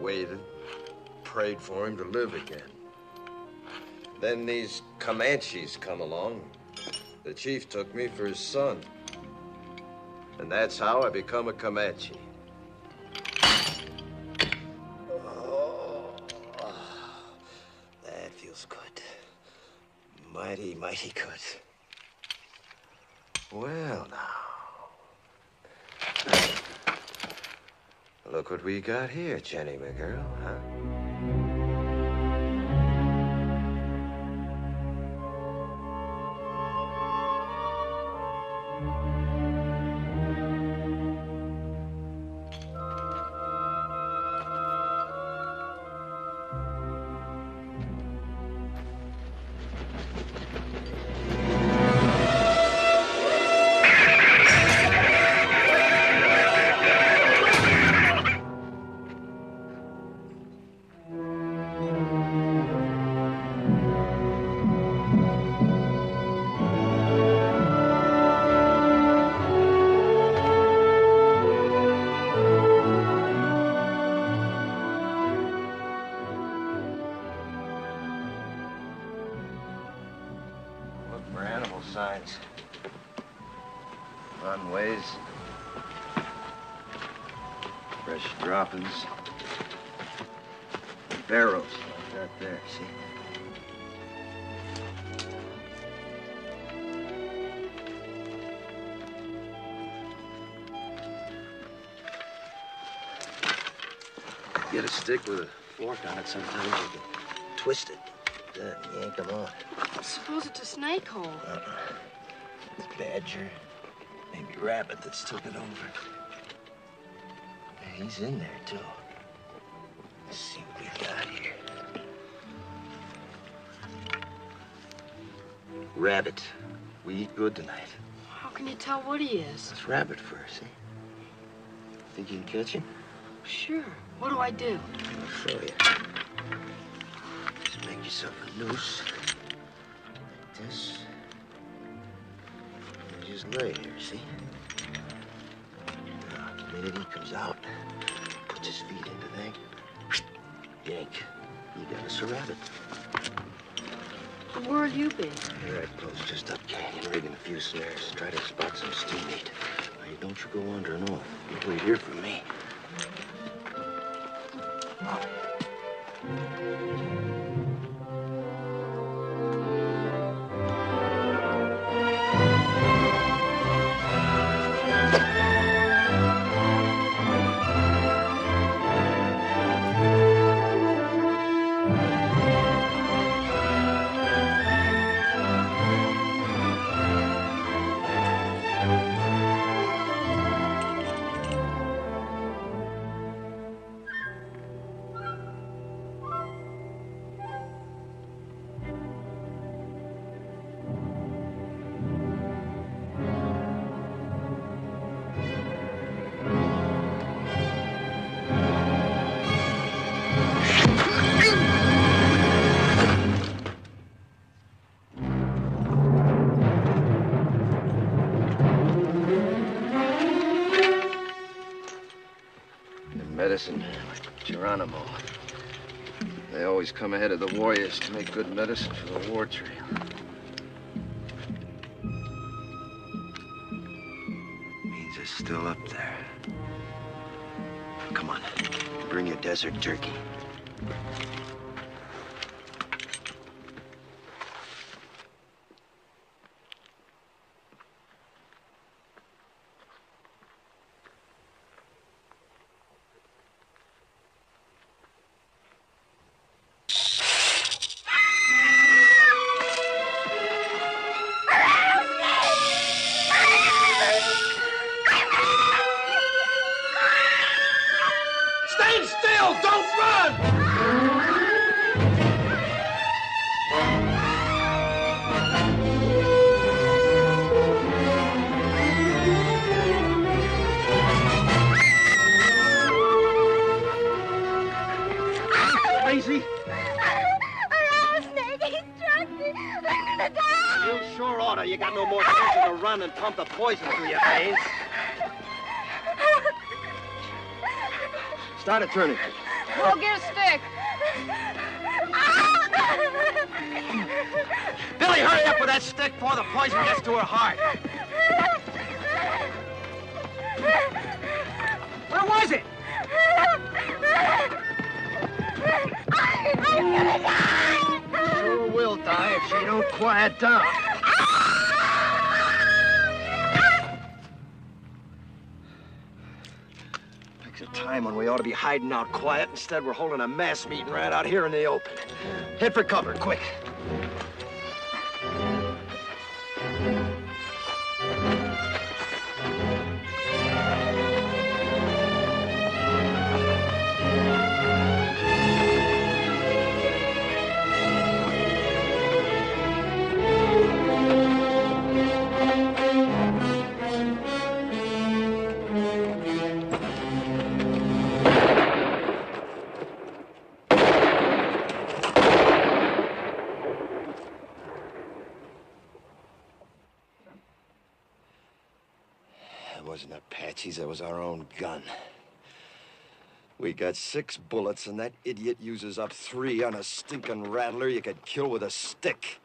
[SPEAKER 13] waited, prayed for him to live again. Then these Comanches come along. The chief took me for his son. And that's how I become a Comanche. That feels good. Mighty, mighty good. Well, now. Look what we got here, Jenny, my girl, huh? Signs. Runways. Fresh droppings. Barrels like that there, see? Get a stick with a fork on it, sometimes you can twist it. Then yank them on.
[SPEAKER 8] Suppose it's a snake hole.
[SPEAKER 13] It's badger, maybe rabbit that's took it over. He's in there, too.
[SPEAKER 2] Let's see what we got here. Rabbit. We eat good tonight.
[SPEAKER 8] How can you tell what he is?
[SPEAKER 2] It's rabbit fur, see? Think you can catch him?
[SPEAKER 8] Sure. What do I do?
[SPEAKER 2] I'll show you. Just make yourself a noose. Like this. And just lay here, see? Now, the minute he comes out, puts his feet into thing, yank. You got us a rabbit.
[SPEAKER 8] Where'll you be?
[SPEAKER 2] Right close, just up canyon, rigging a few snares. Try to spot some steam meat. Now, don't you go wandering off. You wait here for me.
[SPEAKER 13] Medicine, Geronimo. They always come ahead of the warriors to make good medicine for the war trail.
[SPEAKER 2] Means it's still up there. Come on, bring your desert turkey. And pump the poison through your veins. Start it turning.
[SPEAKER 8] Go get a stick.
[SPEAKER 2] Billy, hurry up with that stick before the poison gets to her heart. Where was it?
[SPEAKER 7] I'm gonna die!
[SPEAKER 2] Sure will die if she don't quiet down. Time when we ought to be hiding out quiet. Instead, we're holding a mass meeting right out here in the open. Head for cover, quick. Wasn't Apache's, it was our own gun. We got 6 bullets, and that idiot uses up 3 on a stinking rattler you could kill with a stick.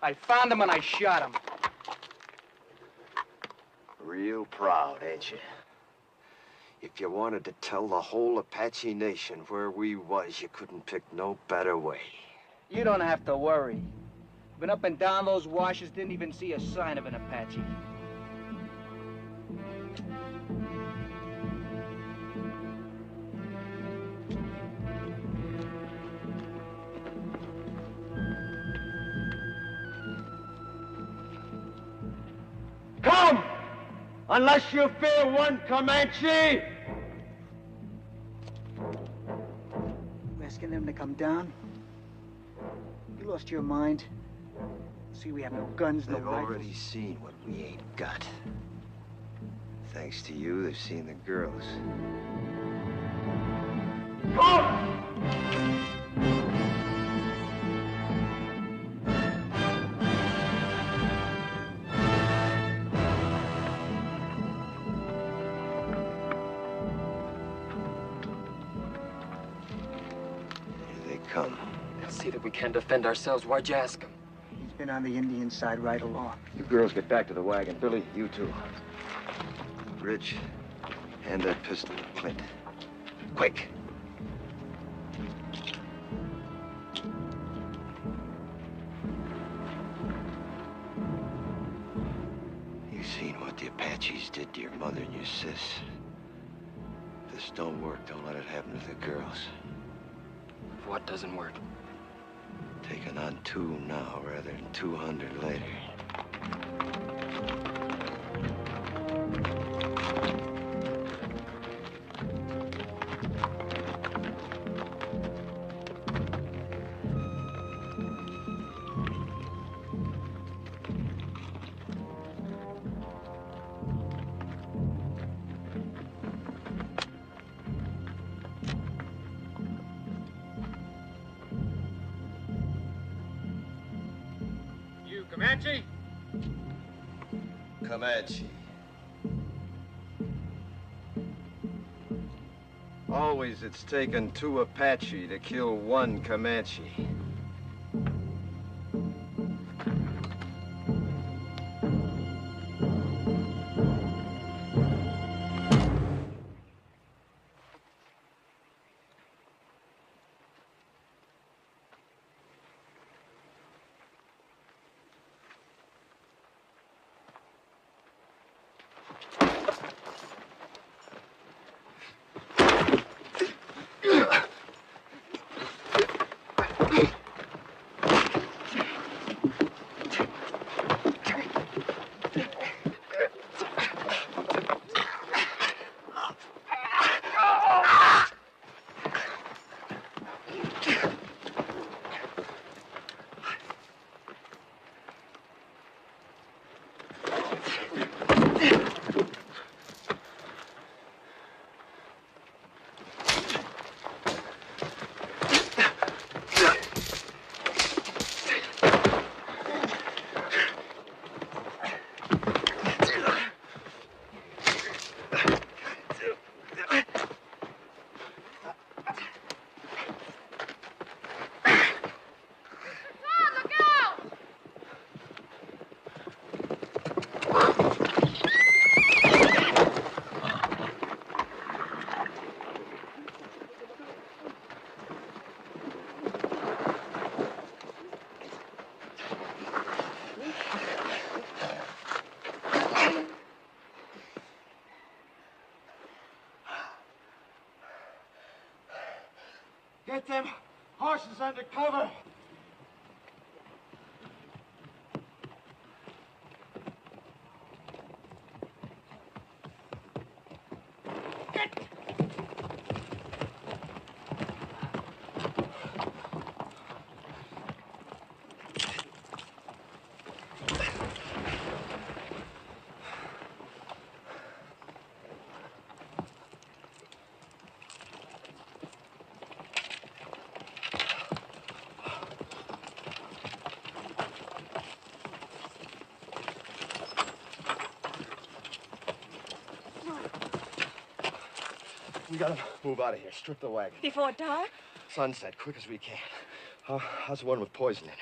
[SPEAKER 10] I found him and I shot him.
[SPEAKER 2] Real proud, ain't you? If you wanted to tell the whole Apache nation where we was, you couldn't pick no better way.
[SPEAKER 10] You don't have to worry. Been up and down those washes, didn't even see a sign of an Apache.
[SPEAKER 15] Unless you fear one Comanche!
[SPEAKER 16] You asking them to come down? You lost your mind? See, we have no guns, no
[SPEAKER 13] They've
[SPEAKER 16] rifles.
[SPEAKER 13] already seen what we ain't got. Thanks to you, they've seen the girls. Come.
[SPEAKER 6] They'll see that we can't defend ourselves. Why'd you ask him?
[SPEAKER 16] He's been on the Indian side right along.
[SPEAKER 13] You girls get back to the wagon. Billy, you too. Rich, hand that pistol to Clint. Quick. You've seen what the Apaches did to your mother and your sis. If this don't work, don't let it happen to the girls.
[SPEAKER 6] What doesn't work?
[SPEAKER 13] Taking on 2 now rather than 200 later.
[SPEAKER 15] Comanche?
[SPEAKER 13] Comanche. Always it's taken 2 Apache to kill 1 Comanche.
[SPEAKER 15] Get them horses under cover.
[SPEAKER 13] We gotta move out of here. Strip the wagon.
[SPEAKER 9] Before dark?
[SPEAKER 13] Sunset, quick as we can. How's the one with poison in her?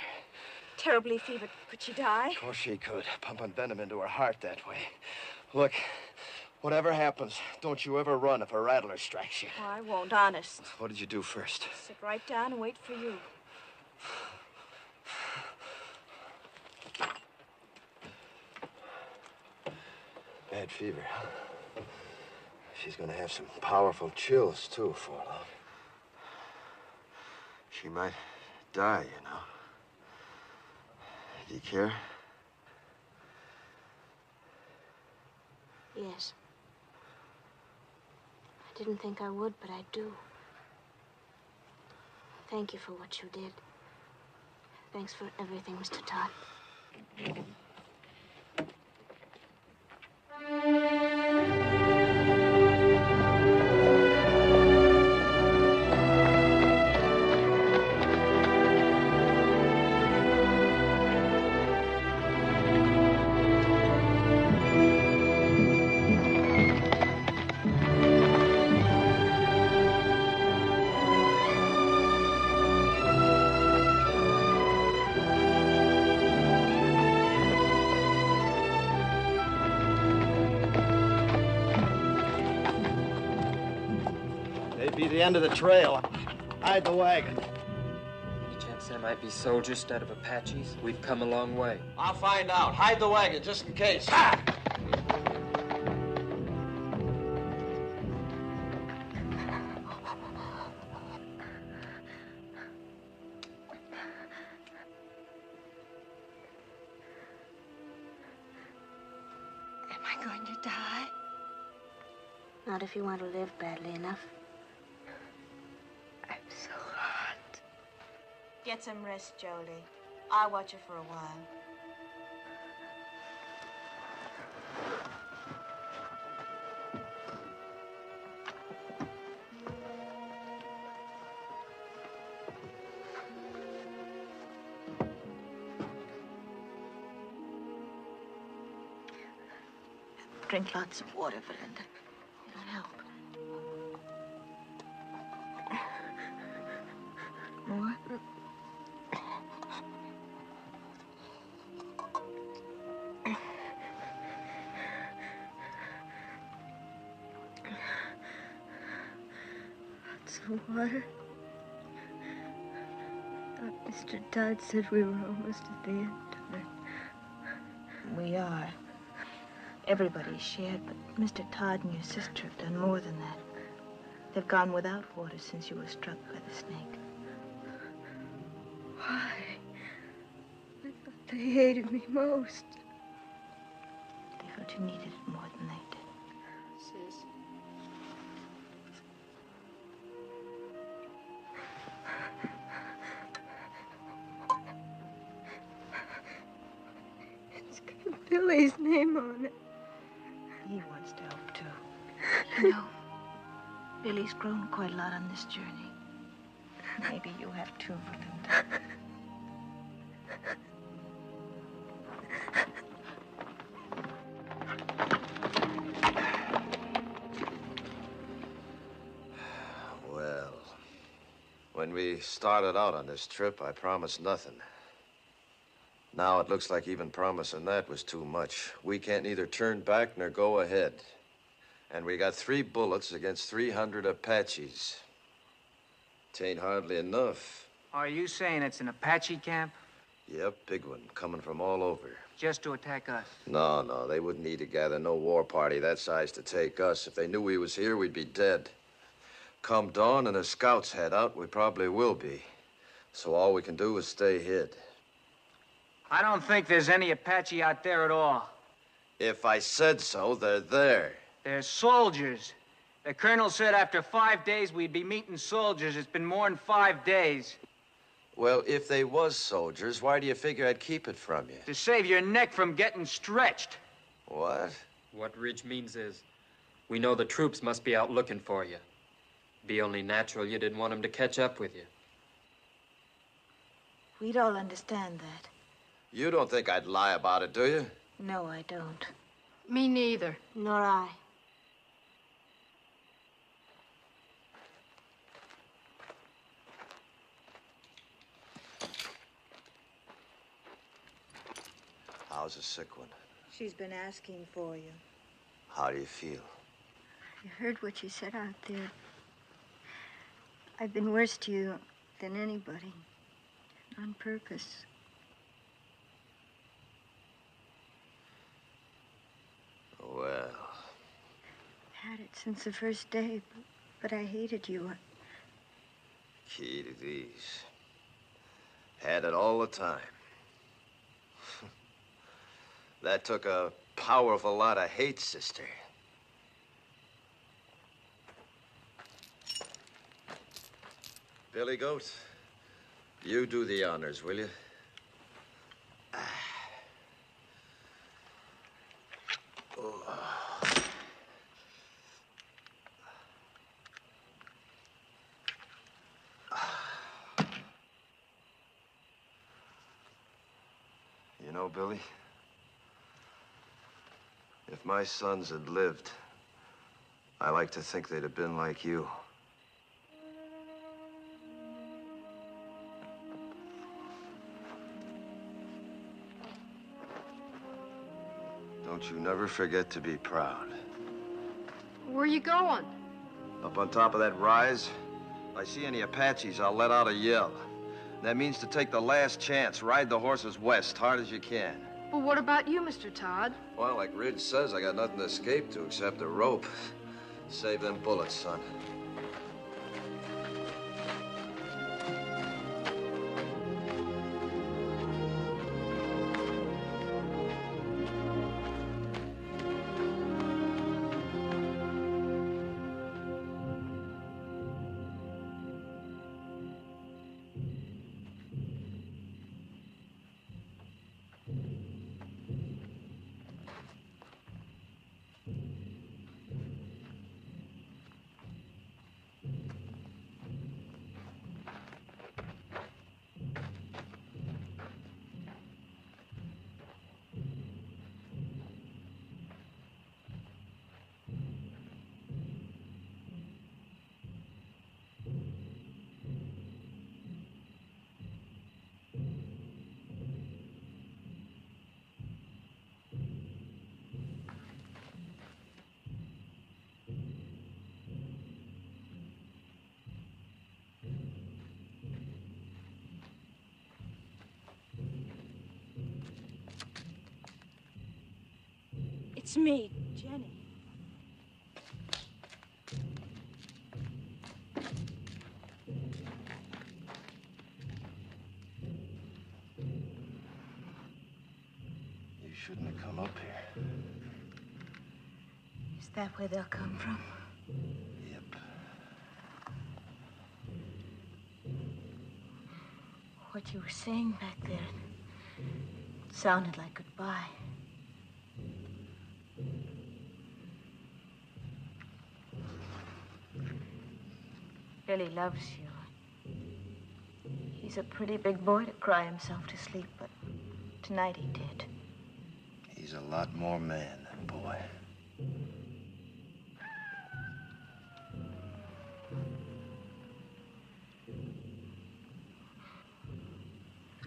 [SPEAKER 9] Terribly fevered. Could she die?
[SPEAKER 13] Of course she could. Pumping venom into her heart that way. Look, whatever happens, don't you ever run if a rattler strikes you.
[SPEAKER 9] Oh, I won't, honest.
[SPEAKER 13] What did you do first?
[SPEAKER 9] Sit right down and wait for you.
[SPEAKER 13] Bad fever, huh? She's gonna have some powerful chills, too, for long. She might die, you know. Do you care?
[SPEAKER 11] Yes. I didn't think I would, but I do. Thank you for what you did. Thanks for everything, Mr. Todd.
[SPEAKER 13] Be the end of the trail. Hide the wagon.
[SPEAKER 14] Any chance there might be soldiers instead of Apaches? We've come a long way.
[SPEAKER 10] I'll find out. Hide the wagon, just in case.
[SPEAKER 14] Ah!
[SPEAKER 12] Am I going to die?
[SPEAKER 11] Not if you want to live badly enough.
[SPEAKER 12] I'm so hot.
[SPEAKER 9] Get some rest, Jolie. I'll watch you for a while. Drink lots of water, Belinda. It'll help. More?
[SPEAKER 12] Lots of water. Thought Mr. Todd said we were almost at the end of it.
[SPEAKER 9] We are. Everybody's shared, but Mr. Todd and your sister have done more than that. They've gone without water since you were struck by the snake.
[SPEAKER 12] Why? I thought they hated me most.
[SPEAKER 9] They felt you needed it more than they did.
[SPEAKER 8] Sis.
[SPEAKER 12] It's got Billy's name on it.
[SPEAKER 9] He wants to help, too. You know, Billy's grown quite a lot on this journey. Maybe you have, too, Belinda.
[SPEAKER 13] Well, when we started out on this trip, I promised nothing. Now it looks like even promising that was too much. We can't neither turn back nor go ahead. And we got 3 bullets against 300 Apaches. Tain't hardly enough.
[SPEAKER 10] Are you saying it's an Apache camp?
[SPEAKER 13] Yep, big one, coming from all over.
[SPEAKER 10] Just to attack us?
[SPEAKER 13] No, they wouldn't need to gather no war party that size to take us. If they knew we was here, we'd be dead. Come dawn and the scouts head out, we probably will be. So all we can do is stay hid.
[SPEAKER 10] I don't think there's any Apache out there at all.
[SPEAKER 13] If I said so, they're there.
[SPEAKER 10] They're soldiers. The colonel said after 5 days we'd be meeting soldiers. It's been more than 5 days.
[SPEAKER 13] Well, if they was soldiers, why do you figure I'd keep it from you?
[SPEAKER 10] To save your neck from getting stretched.
[SPEAKER 13] What?
[SPEAKER 14] What Ridge means is, we know the troops must be out looking for you. Be only natural you didn't want them to catch up with you.
[SPEAKER 9] We'd all understand that.
[SPEAKER 13] You don't think I'd lie about it, do you?
[SPEAKER 9] No, I don't.
[SPEAKER 8] Me neither.
[SPEAKER 11] Nor I.
[SPEAKER 13] How's the sick one?
[SPEAKER 12] She's been asking for you.
[SPEAKER 13] How do you feel?
[SPEAKER 12] You heard what you said out there. I've been worse to you than anybody. On purpose.
[SPEAKER 13] Well.
[SPEAKER 12] Had it since the first day, but I hated you.
[SPEAKER 13] Key to these. Had it all the time. That took a powerful lot of hate, sister. Billy Goat, you do the honors, will you? You know, Billy, if my sons had lived, I like to think they'd have been like you. Don't you never forget to be proud.
[SPEAKER 8] Where you going?
[SPEAKER 13] Up on top of that rise, if I see any Apaches, I'll let out a yell. That means to take the last chance, ride the horses west, hard as you can.
[SPEAKER 8] Well, what about you, Mr. Todd?
[SPEAKER 13] Well, like Ridge says, I got nothing to escape to except a rope. Save them bullets, son.
[SPEAKER 9] It's me, Jenny.
[SPEAKER 13] You shouldn't have come up here.
[SPEAKER 11] Is that where they'll come from?
[SPEAKER 13] Yep.
[SPEAKER 11] What you were saying back there, it sounded like goodbye. Billy loves you. He's a pretty big boy to cry himself to sleep, but tonight he did.
[SPEAKER 13] He's a lot more man than boy.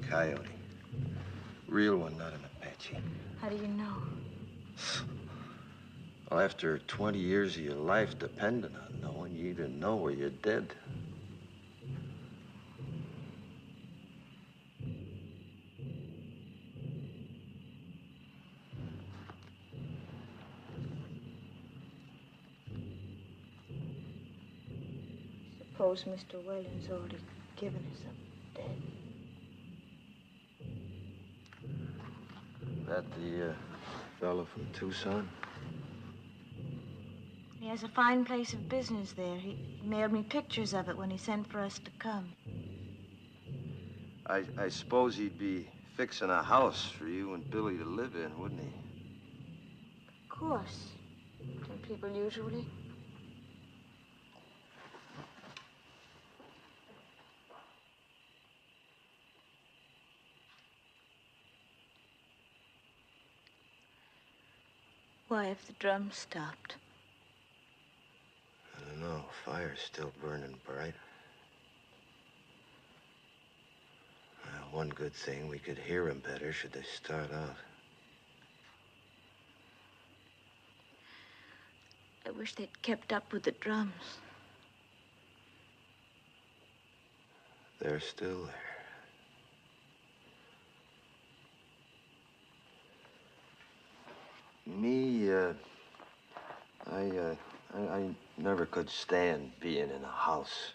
[SPEAKER 13] Coyote. Real one, not an Apache.
[SPEAKER 11] How do you know?
[SPEAKER 13] Well, after 20 years of your life depending on knowing, you either know or you're dead.
[SPEAKER 11] Suppose Mr. Whalen's already given us up dead.
[SPEAKER 13] That the fellow from Tucson?
[SPEAKER 11] He has a fine place of business there. He mailed me pictures of it when he sent for us to come.
[SPEAKER 13] I suppose he'd be fixing a house for you and Billy to live in, wouldn't he?
[SPEAKER 11] Of course. Don't people usually? Why have the drums stopped?
[SPEAKER 13] I don't know. Fire's still burning bright. One good thing, we could hear them better should they start out.
[SPEAKER 11] I wish they'd kept up with the drums.
[SPEAKER 13] They're still there. Me, I never could stand being in a house.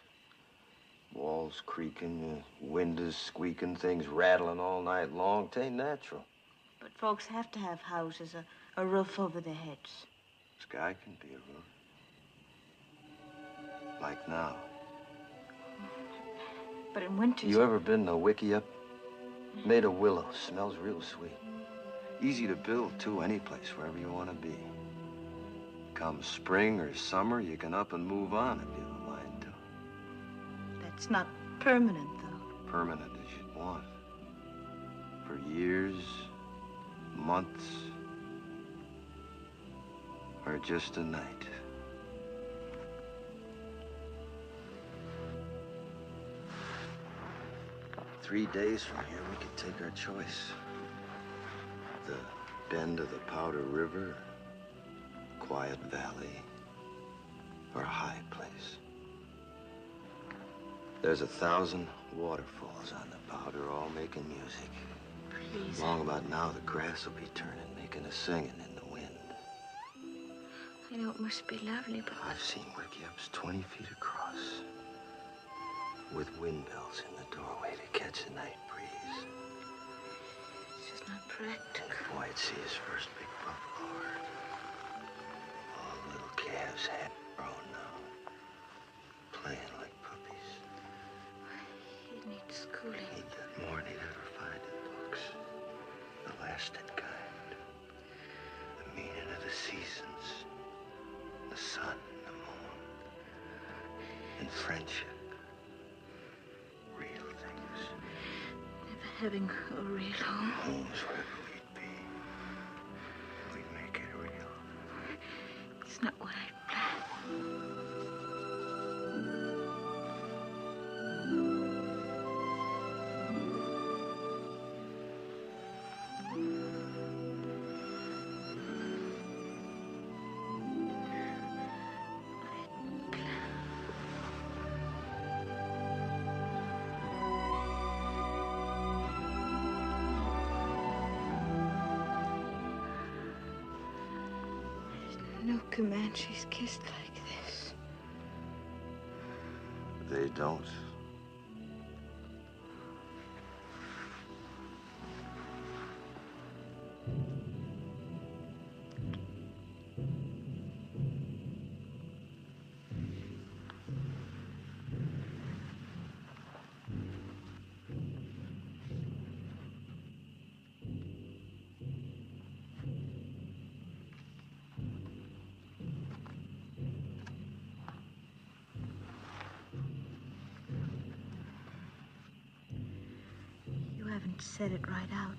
[SPEAKER 13] Walls creaking, windows squeaking, things rattling all night long. 'Tain't natural.
[SPEAKER 11] But folks have to have houses, a roof over their heads.
[SPEAKER 13] Sky can be a roof. Like now.
[SPEAKER 11] But in winter...
[SPEAKER 13] You ever been to Wickiup? Made of willow. Smells real sweet. Easy to build, too, any place, wherever you want to be. Come spring or summer, you can up and move on if you don't mind to.
[SPEAKER 11] That's not permanent, though.
[SPEAKER 13] Permanent as you'd want. For years, months, or just a night. "3 days from here, we could take our choice. The bend of the Powder River, quiet valley, or a high place. There's 1,000 waterfalls on the Powder, all making music.
[SPEAKER 11] Please.
[SPEAKER 13] Long about now, the grass will be turning, making a singing in the wind.
[SPEAKER 11] I know it must be lovely, but...
[SPEAKER 13] I've seen Wickiups 20 feet across, with windmills in the doorway to catch the night breeze.
[SPEAKER 11] It's just not practical.
[SPEAKER 13] And the boy'd see his first big buffalo herd. All the little calves half grown now, playing like puppies.
[SPEAKER 11] He needs schooling.
[SPEAKER 13] He'd get more than he'd ever find in books. The lasting kind. The meaning of the seasons. The sun, the moon. And friendship. Real things.
[SPEAKER 11] Never having a real home.
[SPEAKER 13] Home's wherever we'd be. We'd make it real.
[SPEAKER 11] It's not what I planned. No Comanches kissed like this.
[SPEAKER 13] They don't.
[SPEAKER 11] Said it right out.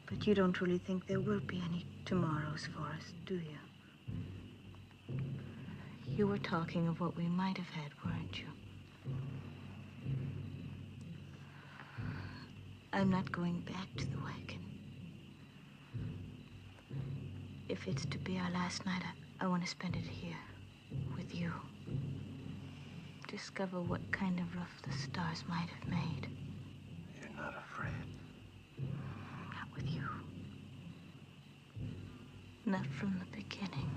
[SPEAKER 11] But you don't really think there will be any tomorrows for us, do you? You were talking of what we might have had, weren't you? I'm not going back to the wagon. If it's to be our last night, I want to spend it here, with you. Discover what kind of rough the stars might have made.
[SPEAKER 13] You're not afraid.
[SPEAKER 11] Not with you. Not from the beginning.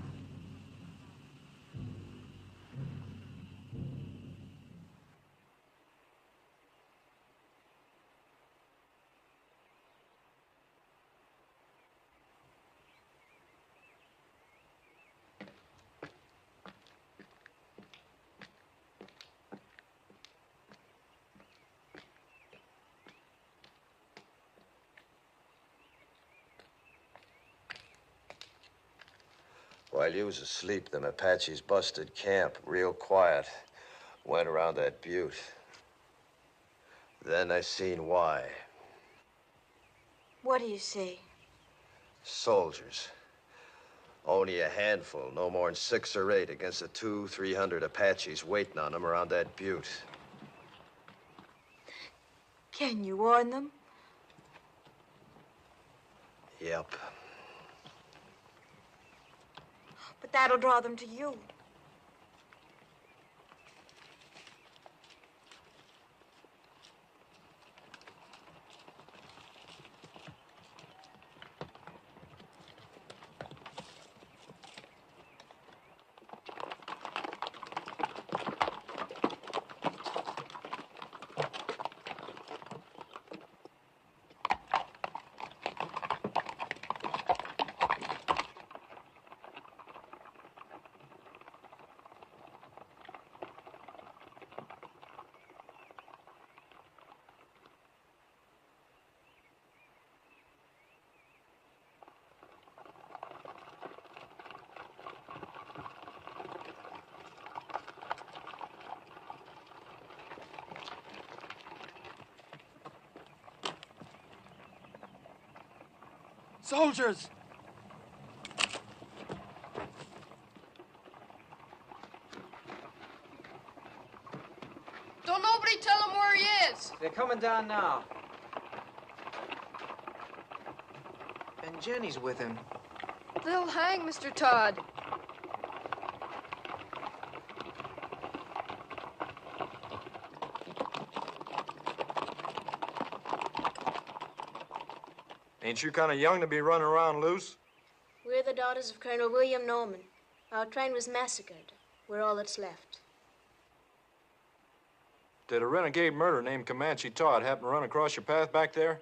[SPEAKER 13] While you was asleep, them Apaches busted camp real quiet. Went around that butte. Then I seen why.
[SPEAKER 12] What do you see?
[SPEAKER 13] Soldiers. Only a handful, no more than 6 or 8 against the 200-300 Apaches waiting on them around that butte.
[SPEAKER 12] Can you warn them?
[SPEAKER 13] Yep.
[SPEAKER 12] But that'll draw them to you.
[SPEAKER 17] Soldiers!
[SPEAKER 8] Don't nobody tell him where he is.
[SPEAKER 10] They're coming down now. And Jenny's with him.
[SPEAKER 8] They'll hang Mr. Todd.
[SPEAKER 18] Ain't you kind of young to be running around loose?
[SPEAKER 19] We're the daughters of Colonel William Norman. Our train was massacred. We're all that's left.
[SPEAKER 18] Did a renegade murderer named Comanche Todd happen to run across your path back there?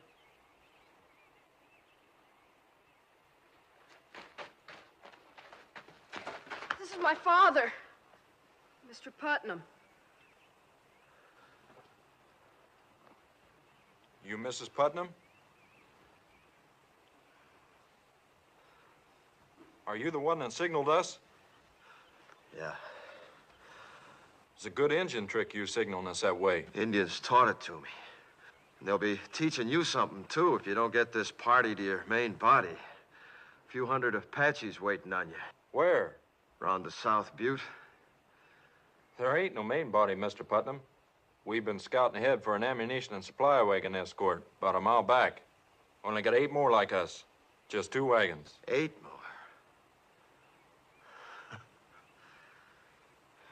[SPEAKER 8] This is my father, Mr. Putnam.
[SPEAKER 18] You Mrs. Putnam? Are you the one that signaled us?
[SPEAKER 13] Yeah.
[SPEAKER 18] It's a good engine trick you signaling us that way.
[SPEAKER 13] Indians taught it to me. And they'll be teaching you something, too, if you don't get this party to your main body. A few hundred Apaches waiting on you.
[SPEAKER 18] Where?
[SPEAKER 13] Around the South Butte.
[SPEAKER 18] There ain't no main body, Mr. Putnam. We've been scouting ahead for an ammunition and supply wagon escort about a mile back. Only got 8 more like us. Just 2 wagons.
[SPEAKER 13] 8 more?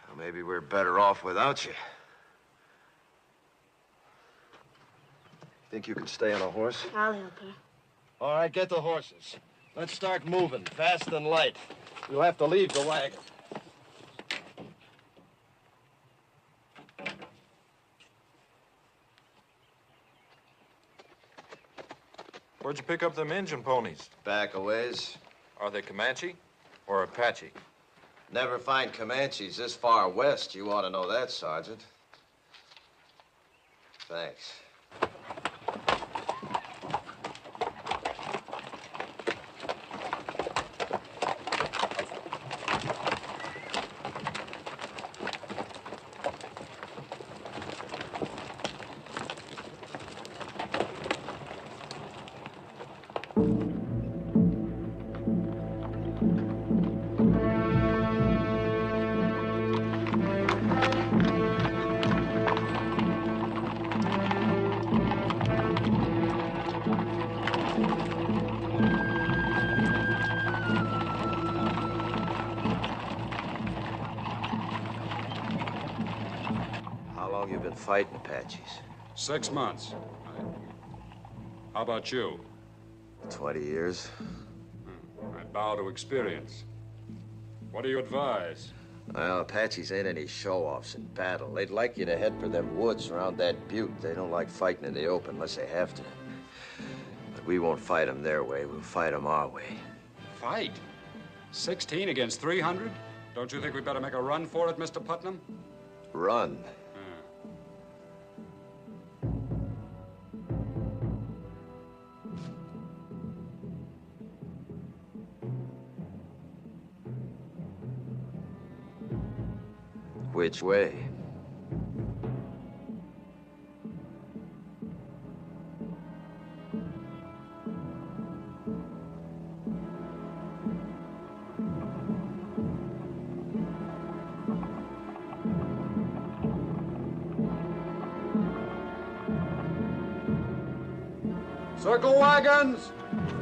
[SPEAKER 13] Well, maybe we're better off without you. Think you can stay on a horse?
[SPEAKER 19] I'll help her.
[SPEAKER 17] All right, get the horses. Let's start moving, fast and light. We'll have to leave the wagon.
[SPEAKER 18] Where'd you pick up them engine ponies?
[SPEAKER 13] Back a ways.
[SPEAKER 18] Are they Comanche or Apache?
[SPEAKER 13] Never find Comanches this far west. You ought to know that, Sergeant. Thanks. Fighting Apaches.
[SPEAKER 20] 6 months. How about you?
[SPEAKER 13] 20 years.
[SPEAKER 20] I bow to experience. What do you advise?
[SPEAKER 13] Well, Apaches ain't any show-offs in battle. They'd like you to head for them woods around that butte. They don't like fighting in the open unless they have to. But we won't fight them their way. We'll fight them our way.
[SPEAKER 20] Fight? 16 against 300? Don't you think we better make a run for it, Mr. Putnam?
[SPEAKER 13] Run? Which way?
[SPEAKER 18] Circle wagons!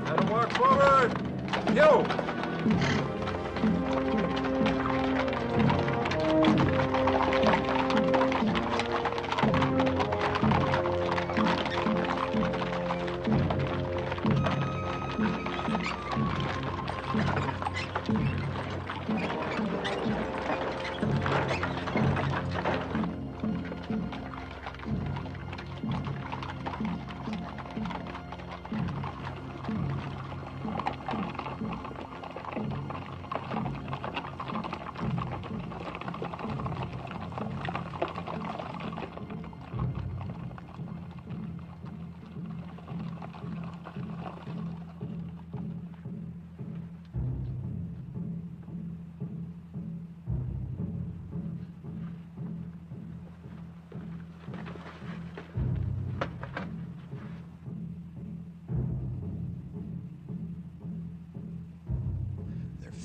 [SPEAKER 18] Let them work forward! You!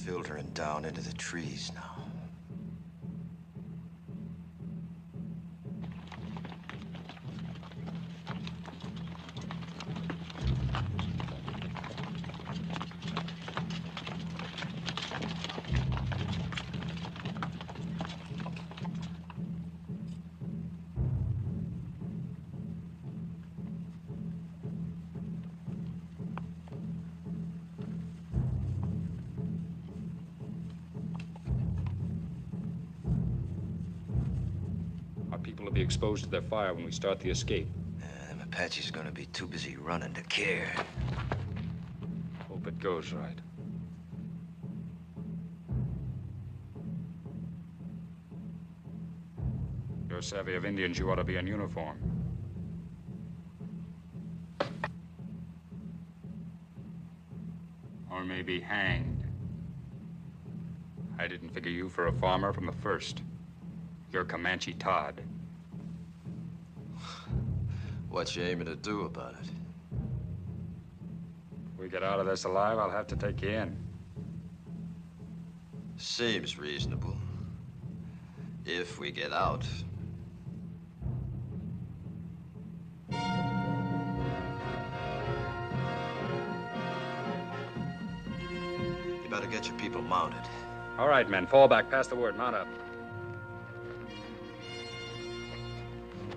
[SPEAKER 13] filtering down into the trees now.
[SPEAKER 20] People will be exposed to their fire when we start the escape.
[SPEAKER 13] Them Apache's gonna be too busy running to care.
[SPEAKER 20] Hope it goes right. You're savvy of Indians, you ought to be in uniform. Or maybe hanged. I didn't figure you for a farmer from the first. You're Comanche Todd.
[SPEAKER 13] What you aiming to do about it?
[SPEAKER 20] If we get out of this alive, I'll have to take you in.
[SPEAKER 13] Seems reasonable. If we get out. You better get your people mounted.
[SPEAKER 20] All right, men, fall back. Pass the word. Mount up.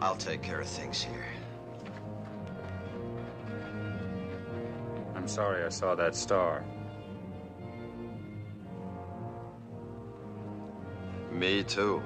[SPEAKER 13] I'll take care of things here.
[SPEAKER 20] I'm sorry I saw that star.
[SPEAKER 13] Me too.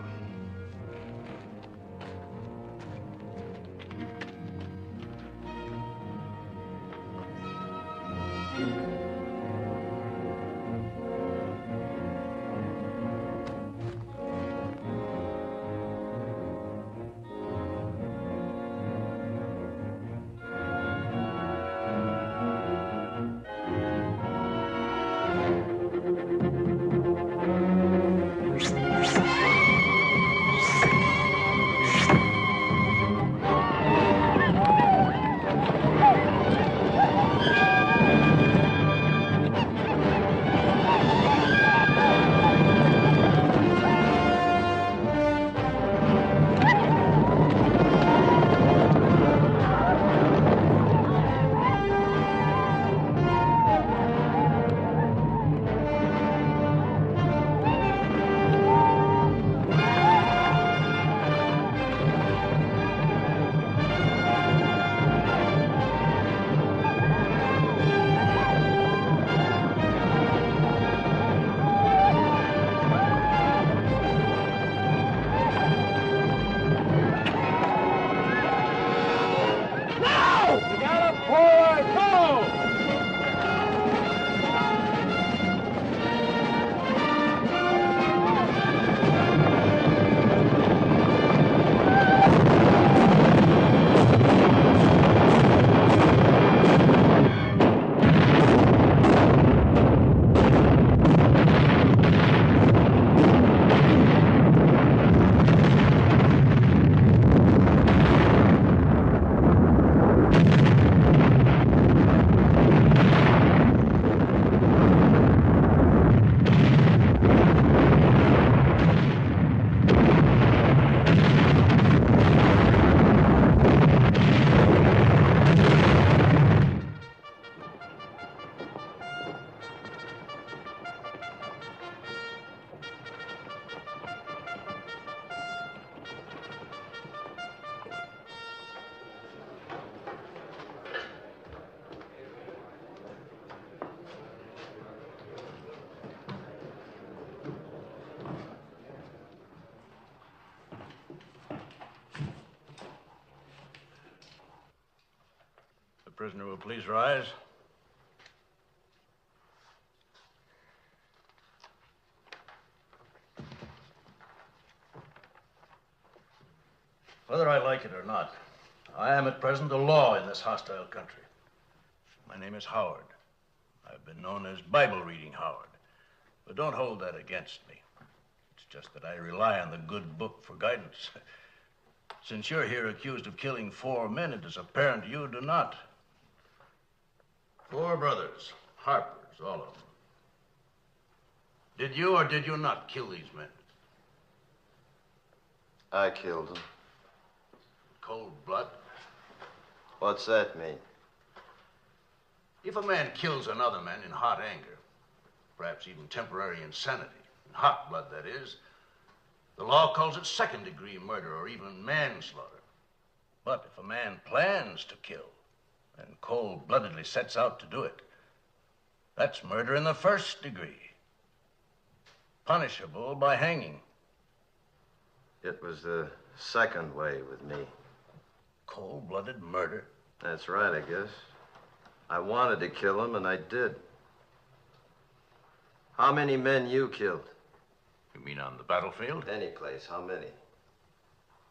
[SPEAKER 2] The prisoner will please rise. Whether I like it or not, I am at present the law in this hostile country. My name is Howard. I've been known as Bible-reading Howard. But don't hold that against me. It's just that I rely on the good book for guidance. Since you're here accused of killing 4 men, it is apparent you do not. 4 brothers, Harpers, all of them. Did you or did you not kill these men?
[SPEAKER 13] I killed them.
[SPEAKER 2] Cold blood?
[SPEAKER 13] What's that mean?
[SPEAKER 2] If a man kills another man in hot anger, perhaps even temporary insanity, in hot blood, that is, the law calls it second-degree murder or even manslaughter. But if a man plans to kill and cold-bloodedly sets out to do it, that's murder in the first degree, punishable by hanging.
[SPEAKER 13] It was the second way with me.
[SPEAKER 2] Cold-blooded murder?
[SPEAKER 13] That's right, I guess. I wanted to kill him, and I did. How many men you killed?
[SPEAKER 2] You mean on the battlefield?
[SPEAKER 13] Any place. How many?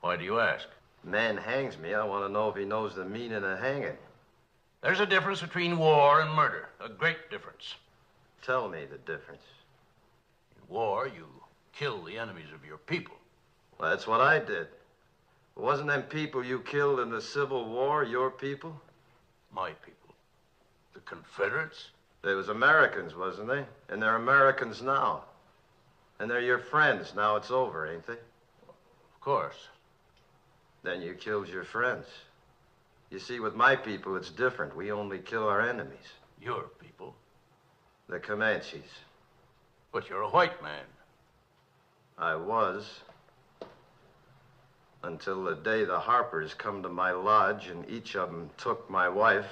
[SPEAKER 2] Why do you ask?
[SPEAKER 13] Man hangs me. I want to know if he knows the meaning of hanging.
[SPEAKER 2] There's a difference between war and murder. A great difference.
[SPEAKER 13] Tell me the difference.
[SPEAKER 2] In war, you kill the enemies of your people.
[SPEAKER 13] Well, that's what I did. Wasn't them people you killed in the Civil War your people?
[SPEAKER 2] My people. The Confederates?
[SPEAKER 13] They was Americans, wasn't they? And they're Americans now. And they're your friends. Now it's over, ain't they?
[SPEAKER 2] Of course.
[SPEAKER 13] Then you killed your friends. You see, with my people, it's different. We only kill our enemies.
[SPEAKER 2] Your people?
[SPEAKER 13] The Comanches.
[SPEAKER 2] But you're a white man.
[SPEAKER 13] I was. Until the day the Harpers come to my lodge and each of them took my wife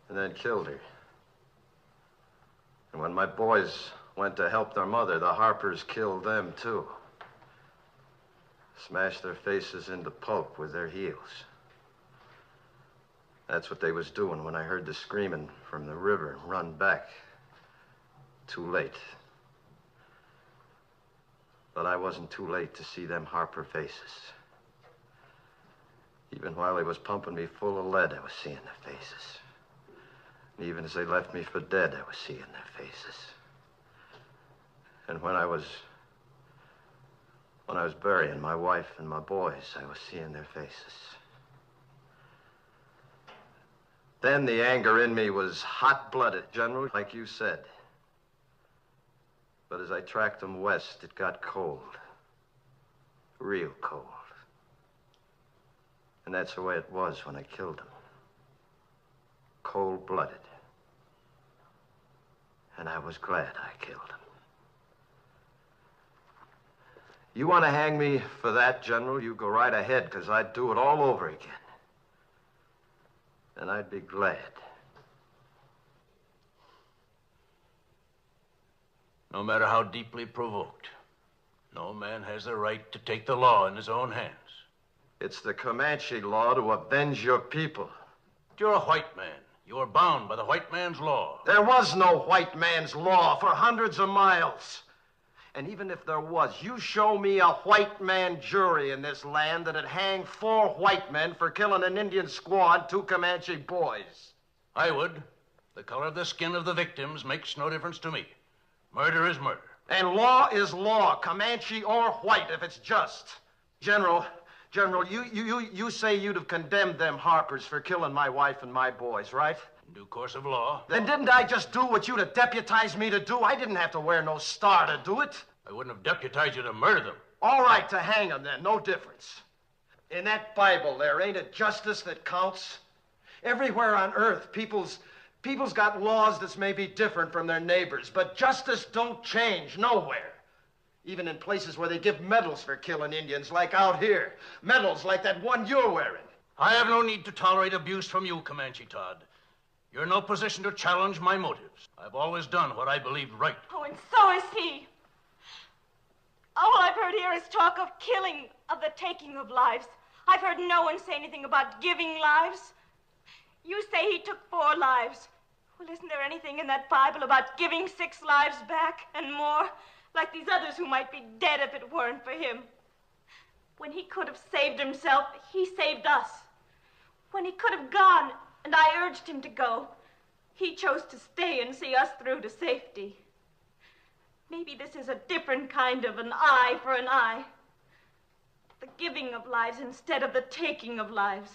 [SPEAKER 13] and then killed her. And when my boys went to help their mother, the Harpers killed them, too. Smashed their faces into pulp with their heels. That's what they was doing when I heard the screaming from the river and run back. Too late. But I wasn't too late to see them Harper faces. Even while they was pumping me full of lead, I was seeing their faces. And even as they left me for dead, I was seeing their faces. And when I was burying my wife and my boys, I was seeing their faces. Then the anger in me was hot-blooded, General, like you said. But as I tracked them west, it got cold. Real cold. And that's the way it was when I killed them. Cold-blooded. And I was glad I killed them. You want to hang me for that, General? You go right ahead, because I'd do it all over again. And I'd be glad.
[SPEAKER 2] No matter how deeply provoked, no man has the right to take the law in his own hands.
[SPEAKER 13] It's the Comanche law to avenge your people.
[SPEAKER 2] You're a white man. You are bound by the white man's law.
[SPEAKER 13] There was no white man's law for hundreds of miles. And even if there was, you show me a white man jury in this land that'd hang 4 white men for killing an Indian squaw and 2 Comanche boys.
[SPEAKER 2] I would. The color of the skin of the victims makes no difference to me. Murder is murder.
[SPEAKER 13] And law is law, Comanche or white, if it's just. General, you say you'd have condemned them Harpers for killing my wife and my boys, right?
[SPEAKER 2] In due course of law.
[SPEAKER 13] Then didn't I just do what you'd have deputized me to do? I didn't have to wear no star to do it.
[SPEAKER 2] I wouldn't have deputized you to murder them.
[SPEAKER 13] All right, to hang them then, no difference. In that Bible there, ain't it justice that counts? Everywhere on earth, people's got laws that's maybe different from their neighbors, but justice don't change nowhere. Even in places where they give medals for killing Indians, like out here. Medals like that one you're wearing.
[SPEAKER 2] I have no need to tolerate abuse from you, Comanche Todd. You're in no position to challenge my motives. I've always done what I believed right.
[SPEAKER 9] Oh, and so is he. All I've heard here is talk of killing, of the taking of lives. I've heard no one say anything about giving lives. You say he took 4 lives. Well, isn't there anything in that Bible about giving 6 lives back and more? Like these others who might be dead if it weren't for him. When he could have saved himself, he saved us. When he could have gone, and I urged him to go, he chose to stay and see us through to safety. Maybe this is a different kind of an eye for an eye. The giving of lives instead of the taking of lives.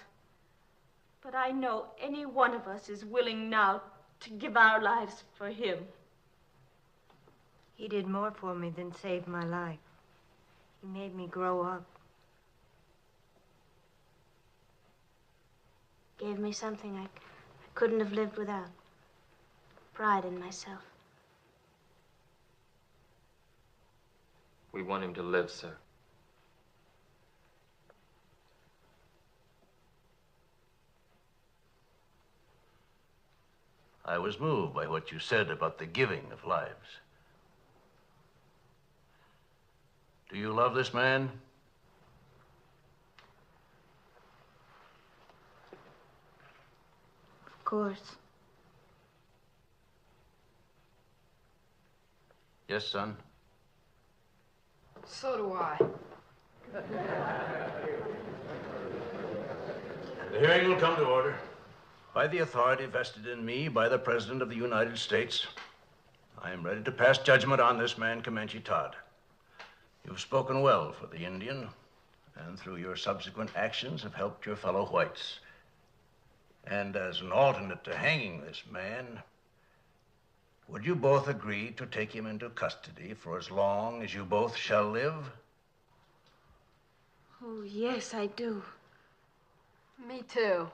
[SPEAKER 9] But I know any one of us is willing now to give our lives for him.
[SPEAKER 12] He did more for me than save my life. He made me grow up.
[SPEAKER 19] Gave me something I couldn't have lived without. Pride in myself.
[SPEAKER 14] We want him to live, sir.
[SPEAKER 2] I was moved by what you said about the giving of lives. Do you love this man?
[SPEAKER 19] Of course.
[SPEAKER 2] Yes, son.
[SPEAKER 8] So do I.
[SPEAKER 2] The hearing will come to order. By the authority vested in me by the President of the United States, I am ready to pass judgment on this man, Comanche Todd. You've spoken well for the Indian, and through your subsequent actions have helped your fellow whites. And as an alternate to hanging this man, would you both agree to take him into custody for as long as you both shall live?
[SPEAKER 19] Oh, yes, I do.
[SPEAKER 8] Me too.